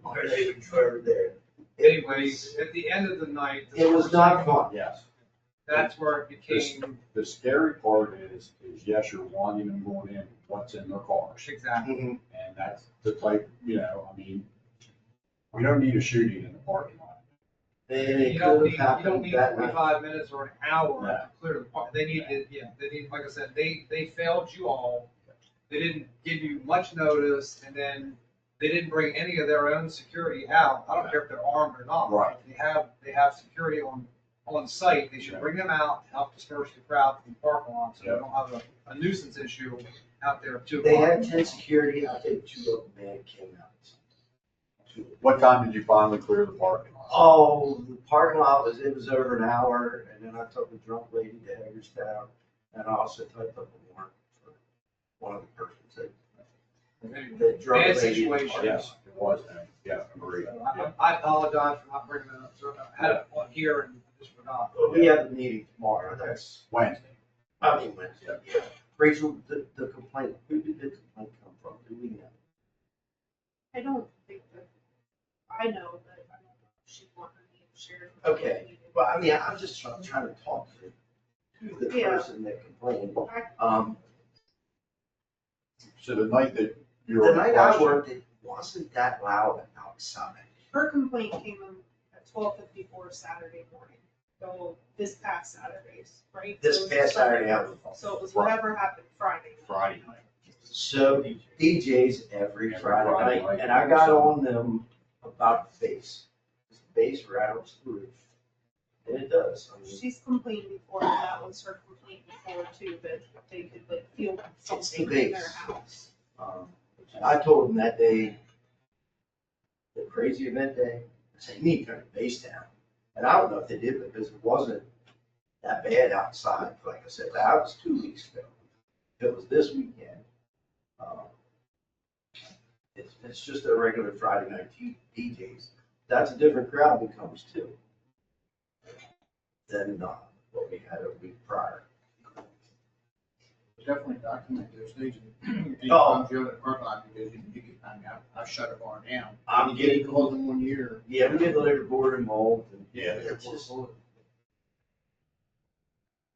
Or they would throw it there. Anyways, at the end of the night. It was not fun. Yes. That's where it became. The scary part is yes, you're wanting them going in, what's in their cars. Exactly. Mhm. And that's the type, I mean, we don't need a shooting in the parking lot. And You it don't could need, have you don't happened need that night. 45 minutes or an hour No. to clear the park. They need to, like I said, they failed you all. They didn't give you much notice, and then they didn't bring any of their own security out. I don't care if they're armed or not. Right. They have security on site. They should bring them out to help disperse the crowd from the parking lot, so we don't have a nuisance issue out there at 2 They o'clock. had 10 security, I think 2 of them came out. What time did you finally clear the parking lot? Oh, the parking lot it was over an hour, and then I took a drunk lady to Hagerstown, and I also typed up a warrant for one of the persons that drunk Bad lady. situation. Yes, it was, yeah, agreed. I apologize for not bringing that up, so I had it on here and I just forgot. We have the meeting tomorrow, that's, Wednesday. Wednesday, yeah. Rachel, the complaint, who did the complaint come from? Do we know? I don't think that, I know, but I don't know if she'd want her name shared. Okay, well, I mean, I'm just trying to talk to the Yeah. person that complained. So the night that The you're. night I worked, it wasn't that loud outside. Her complaint came in at 12:54 Saturday morning, so this past Saturdays, right? This So it was past Saturday, I Sunday. was. So it was whatever happened Friday. Friday night. So DJs every Friday night, and I got on them about the bass. The bass rattles the roof. And it does. I mean, She's complained before, and that was her complaint before too, that they could like feel something in their bass. house. I told them that day, the crazy event day, I said, you need to turn the bass down. And I don't know if they did because it wasn't that bad outside. Like I said, that was 2 weeks ago. If it was this weekend, it's just a regular Friday night DJs. That's a different crowd that comes too than what we had a week prior. Definitely document those things. If you Oh. come to the parking lot, because you get, I mean, I've shut a bar down. I'm getting calls in 1 year. Yeah, we get the liquor board involved and it's just.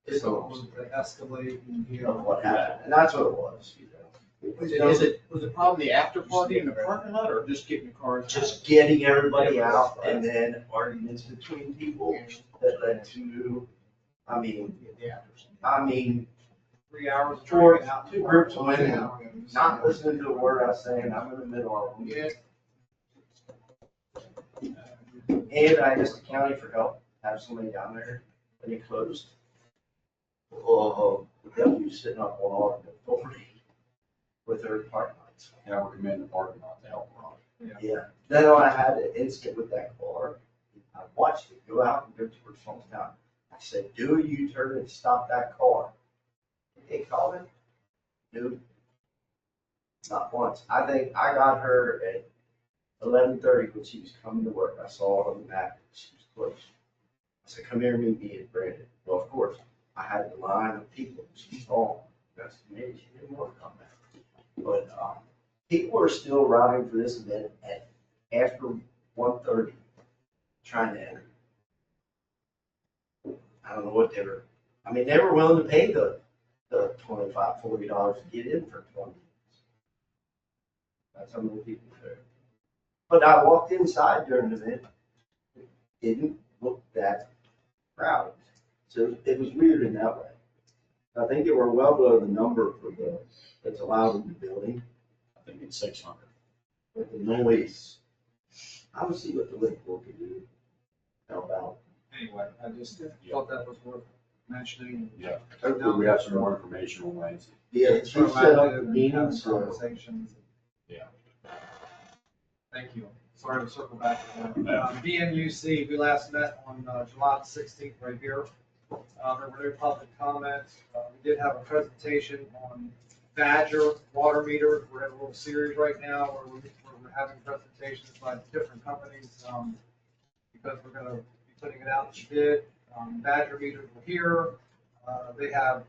It's So it was the Escalade and, you know. of what happened, and that's what it was, you know. Was the problem the after party in the parking lot or just getting the cars? Just getting everybody out and then arguments between people that led to, I mean, 3 hours. of Four, drinking out. two groups of women, not listening to a word I was saying, I'm in the middle of them. Yeah. And I asked the county for help, have somebody down there, and it closed. Oh, the deputy's sitting up on all the authority with their parking lights. And I recommend the parking lot to help run. Yeah, then when I had an incident with that car, I watched it go out and go towards Town. I said, do a U-turn and stop that car. They called it, dude. Not once. I think I got her at 11:30 when she was coming to work. I saw her on the map. She was close. I said, come here, meet me at Brandon. Well, of course, I had the line of people. She's gone. That's maybe she didn't want to come back. But people are still riding for this event at after 1:30, trying to enter. I don't know what they were. I mean, they were willing to pay the $25, $40 to get in for 20. That's how many people there. But I walked inside during the event. It didn't look that crowded. So it was weird in that way. I think they were well below the number for that's allowed in the building. I think it's 600. With the noise. I would see what the liquor board could do. Help out. Anyway, I just thought that was worth mentioning. Yeah. Hopefully we have some more information on Wednesday. Yeah, she set up the meetings, so. Conversations. Yeah. Thank you. Sorry to circle back to that. BNUC, we last met on July 16th right here. There were no public comments. We did have a presentation on Badger water meters. We're in a little series right now where we're having presentations by different companies because we're going to be putting it out to bid. Badger meters were here. They have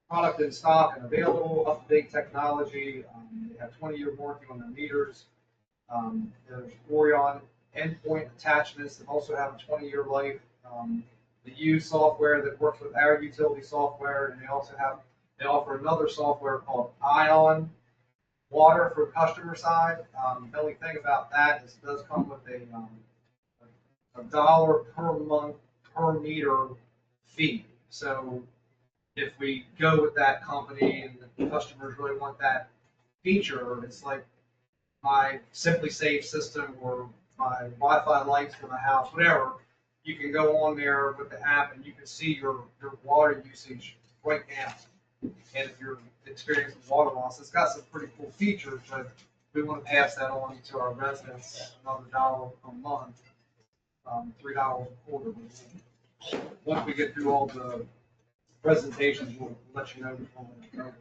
product in stock and available, up-to-date technology. They have 20-year warranty on their meters. There's Orion endpoint attachments that also have a 20-year life. The Use software that works with our utility software, and they offer another software called Ion Water for customer side. The only thing about that is it does come with a $1 per month per meter fee. So if we go with that company and the customers really want that feature, it's like my Simply Safe system or my Wi-Fi lights for my house, whatever. You can go on there with the app and you can see your water usage right now. And if you're experiencing water loss, it's got some pretty cool features, but we want to pass that on to our residents, another $1 a month, $3 a quarter. Once we get through all the presentations, we'll let you know before we go.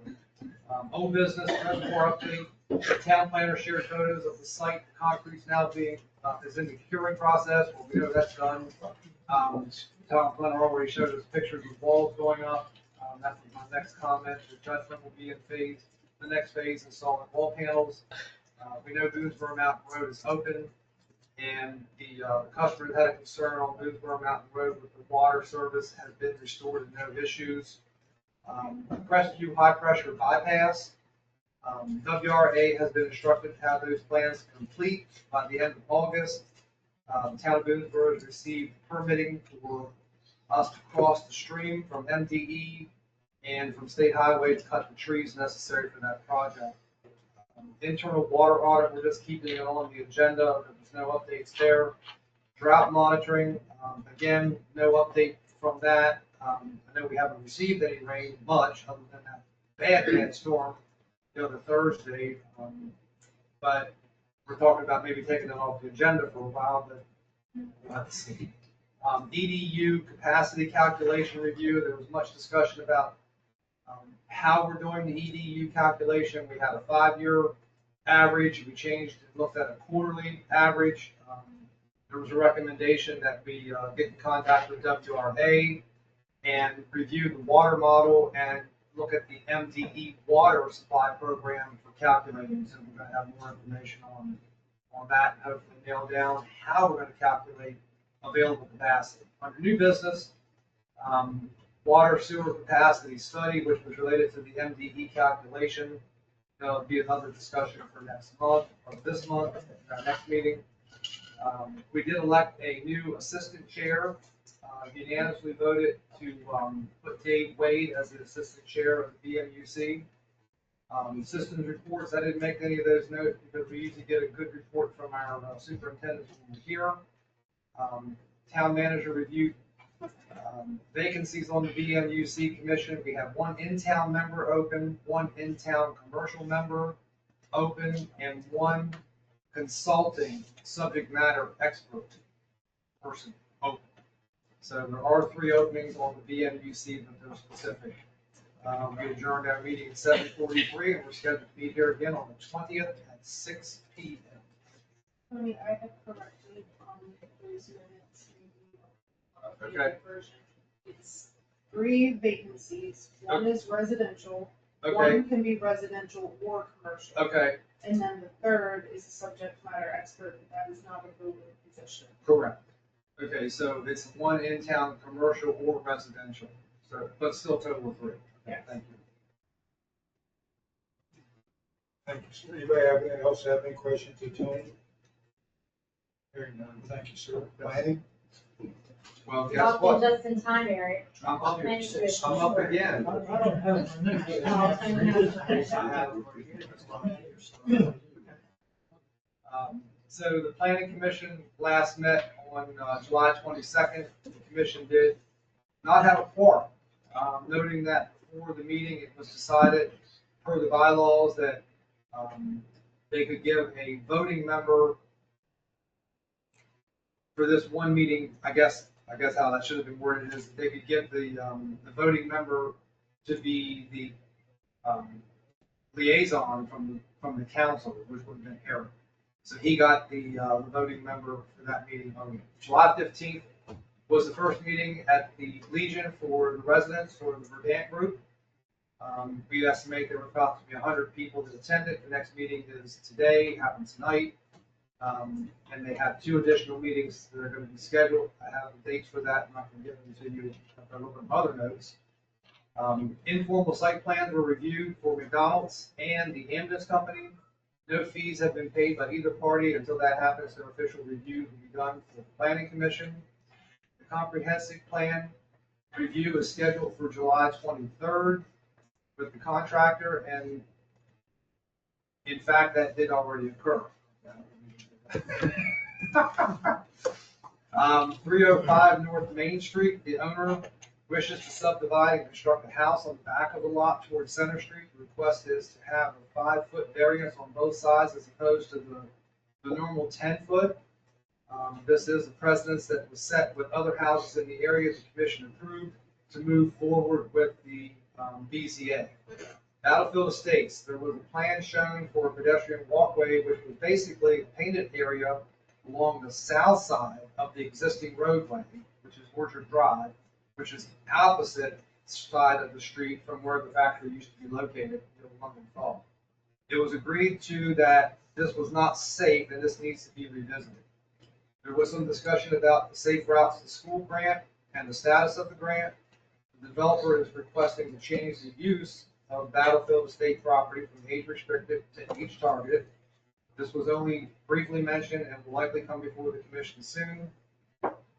Home business, reservoir update. The town planner shared photos of the site. The concrete's now is in the curing process. Well, we know that's done. Town planner already showed us pictures of walls going up. That's my next comment. The judgment will be in phase the next phase, installing wall panels. We know Boonesboro Mountain Road is open, and the customer that had a concern on Boonesboro Mountain Road with the water service has been restored and no issues. Crestview High Pressure Bypass, WRA has been instructed to have those plans complete by the end of August. Town of Boonesboro has received permitting for us to cross the stream from MDE and from State Highway to cut the trees necessary for that project. Internal water audit, we're just keeping it on the agenda. There's no updates there. Drought monitoring, again, no update from that. I know we haven't received any rain much other than that bad storm the other Thursday. But we're talking about maybe taking it off the agenda for a while, but let's see. EDU capacity calculation review, there was much discussion about how we're doing the EDU calculation. We had a 5-year average, we changed and looked at a quarterly average. There was a recommendation that we get in contact with WRA and review the water model and look at the MDE water supply program for calculating. So we're going to have more information on that and hopefully nail down how we're going to calculate available capacity. Under new business, water sewer capacity study, which was related to the MDE calculation. There'll be another discussion for next month or this month, our next meeting. We did elect a new assistant chair, unanimously voted to put Dave Wade as the assistant chair of the BMUC. Systems reports, I didn't make any of those notes because we usually get a good report from our superintendent when we're here. Town manager reviewed vacancies on the BMUC commission. We have one in-town member open, one in-town commercial member open, and one consulting subject matter expert person open. So there are 3 openings on the BMUC, but they're specific. We adjourned our meeting at 7:43, and we're scheduled to meet here again on the 20th at 6 p.m. I have corrected those minutes. Okay. Version. It's 3 vacancies. One is residential. Okay. One can be residential or commercial. Okay, And then the third is a subject matter expert, but that is not a voting position. correct. Okay, so it's one in-town commercial or residential, so, but still total of 3. Okay, Yes. thank you. Thank you, sir. Anybody have anything else, have any questions to Tony? Hearing none, thank you, sir. Planning? Well, guess Walked in what? just in time, Eric. I'm up, Thank you. I'm up again. I don't have my next. So the planning commission last met on July 22nd. The commission did not have a quorum, noting that before the meeting, it was decided per the bylaws that they could give a voting member for this one meeting. I guess how that should have been worded is that they could give the voting member to be the liaison from the council, which would have been Eric. So he got the voting member for that meeting only. July 15th was the first meeting at the Legion for the residents for the Verdant group. We estimate there were about to be 100 people that attended. The next meeting is today, happens tonight. And they have 2 additional meetings that are going to be scheduled. I have the dates for that. I'm not going to give them to you. I've looked at other notes. Informal site plans were reviewed for McDonald's and the ambulance company. No fees have been paid by either party. Until that happens, an official review will be done for the planning commission. The comprehensive plan review is scheduled for July 23rd with the contractor, and in fact, that did already occur. 305 North Main Street, the owner wishes to subdivide and construct a house on the back of the lot towards Center Street. The request is to have a 5-foot variance on both sides as opposed to the normal 10-foot. This is a precedence that was set with other houses in the area the commission approved to move forward with the BZA. Battlefield Estates, there was a plan shown for a pedestrian walkway, which was basically a painted area along the south side of the existing roadway, which is Orchard Drive, which is opposite side of the street from where the factory used to be located in London Fall. It was agreed to that this was not safe and this needs to be revisited. There was some discussion about the Safe Routes to School grant and the status of the grant. The developer is requesting to change the use of Battlefield Estate property from age restricted to age targeted. This was only briefly mentioned and will likely come before the commission soon.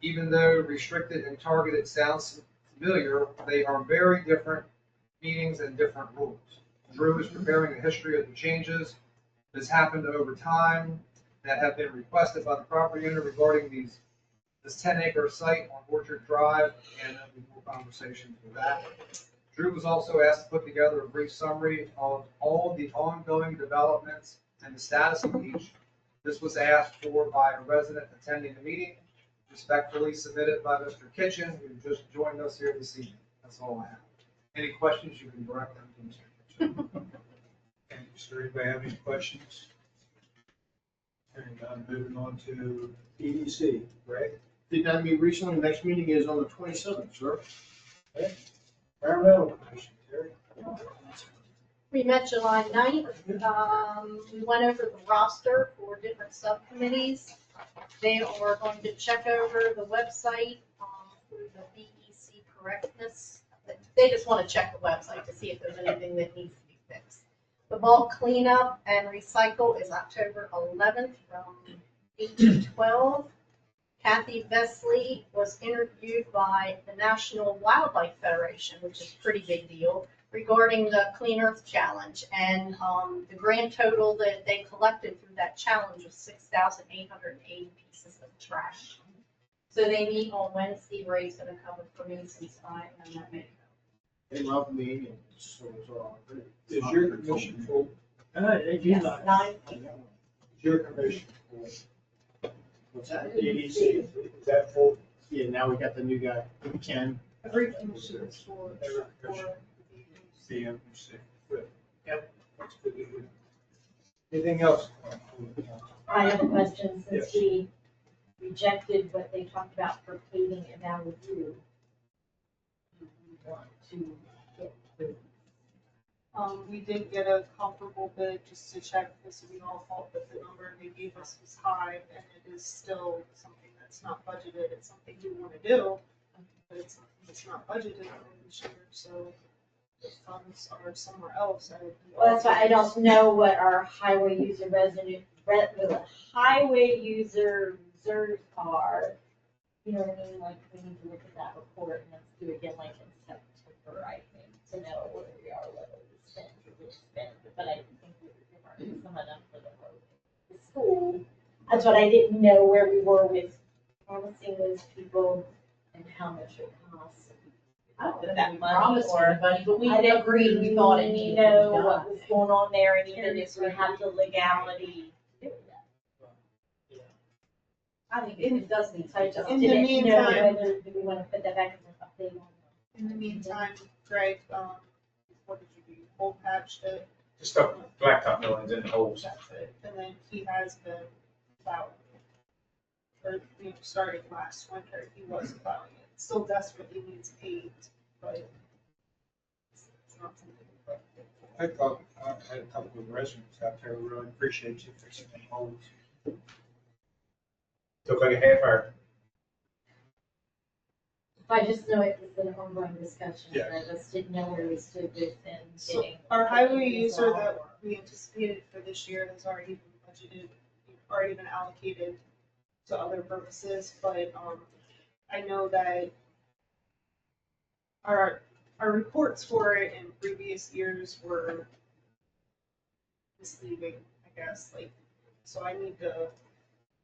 Even though restricted and targeted sounds familiar, they are very different meanings and different rules. Drew is preparing a history of the changes that's happened over time that have been requested by the property owner regarding this 10-acre site on Orchard Drive, and there'll be more conversations with that. Drew was also asked to put together a brief summary of all the ongoing developments and the status of each. This was asked for by a resident attending the meeting, respectfully submitted by Mr. Kitchen, who just joined us here this evening. That's all I have. Any questions, you can direct them to Mr. Kitchen. And does anybody have any questions? And I'm moving on to EDC. Greg? Did that meet recently? Next meeting is on the 27th, sir. Environmental Commission, Terry? We met July 9th. We went over the roster for different subcommittees. They are going to check over the website for the BEC correctness. They just want to check the website to see if there's anything that needs to be fixed. The bulk cleanup and recycle is October 11th from 8 to 12. Kathy Vesley was interviewed by the National Wildlife Federation, which is a pretty big deal, regarding the Clean Earth Challenge. And the grand total that they collected through that challenge was 6,880 pieces of trash. So they meet on Wednesday. Ray's going to cover for me since I am not making. They love me, and so it's all good. Is your commission full? They do Yes, like. 9 Is your commission full? What's that? EDC, is that full? Yeah, now we got the new guy, Ken. Every commission is for. CMC. Good. Yep. That's good to hear. Anything else? I have a question, Yes. since we rejected what they talked about for paving in Valley View. Do we want to get through? We did get a comparable bid just to check, because we all thought that the number they gave us was high, and it is still something that's not budgeted. It's something we want to do, but it's not budgeted for this year, so the funds are somewhere else. Well, that's why I don't know what our highway user highway user reserves are. You know what I mean? Like, we need to look at that report, and let's do it again like in September, I think, to know where we are, whether we spend or we spend. But I think we were earmarking some of them for the road. The school, that's what I didn't know, where we were with promising those people and how much it costs. I don't Put think that we money promised or- anybody, but we I didn't agreed, we thought it needed to be know done. what was going on there, and even if we have the legality to do that. I think it does need to I be just done. In the didn't know meantime- whether, do we want to put that back as an update on. In the meantime, Greg, what did you do? Hole patched it, Just stuff blacktop millings in the holes. that's it, and then he has been plowing it. Or, starting last winter, he was plowing it. Still desperately needs paved, but it's not something. I thought, I had a couple of residents out there who really appreciate you fixing the holes. Took like a half hour. I just know it was an ongoing discussion, Yeah. and I just didn't know where we stood with and So getting. our highway user that we anticipated for this year has already been budgeted, already been allocated to other purposes, but, I know that our reports for it in previous years were misleading, I guess, like, so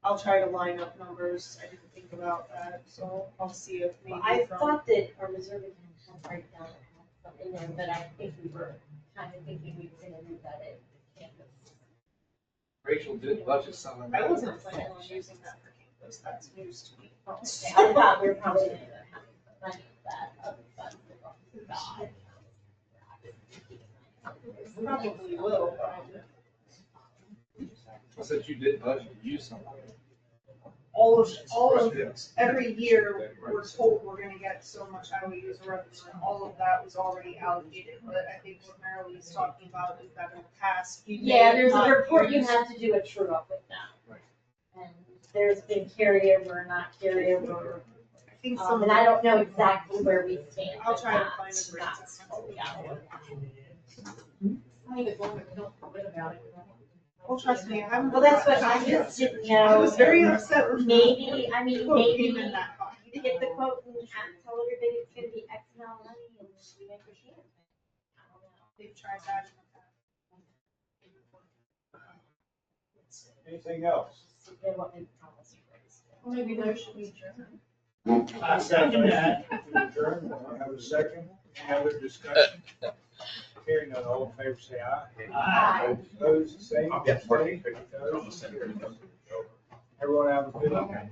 I'll try to line up numbers. I didn't think about that, so I'll see if maybe Well, I from. thought that our reserve account had right down, something there, but I think we were kind of thinking we were gonna leave that at campus. Rachel did budget some of that. I wasn't planning on using that for campus, that's news to me. Okay, I thought we were probably gonna have money for that other fund. God. Probably will, but I said you did budget, you used some of it. all of, every year, we're told we're gonna get so much highway user revenue, and all of that was already allocated, but I think what Marilee is talking about is that in the past, you may Yeah, there's not a report you use- have to do a true up with now. Right. And there's been carryover, not carryover, I think some. and I don't know exactly where we stand. I'll with try to that. find a breakdown. That's totally out there. I think as long as we don't forget about it. Oh, trust me, I haven't. Well, that's what I just didn't know. I was very upset with. Maybe, I mean, Quote maybe came in that high. you get the quote and tell everybody it's gonna be X amount of money and we make a chance. I don't know. They've tried that in the past. Anything else? They want me to promise you guys. Maybe motion we adjourn. I second that. To adjourn, I have a second, any other discussion? Hearing none, all in favor, say aye. Aye. Opposed, same. Yes, Everyone have a good evening.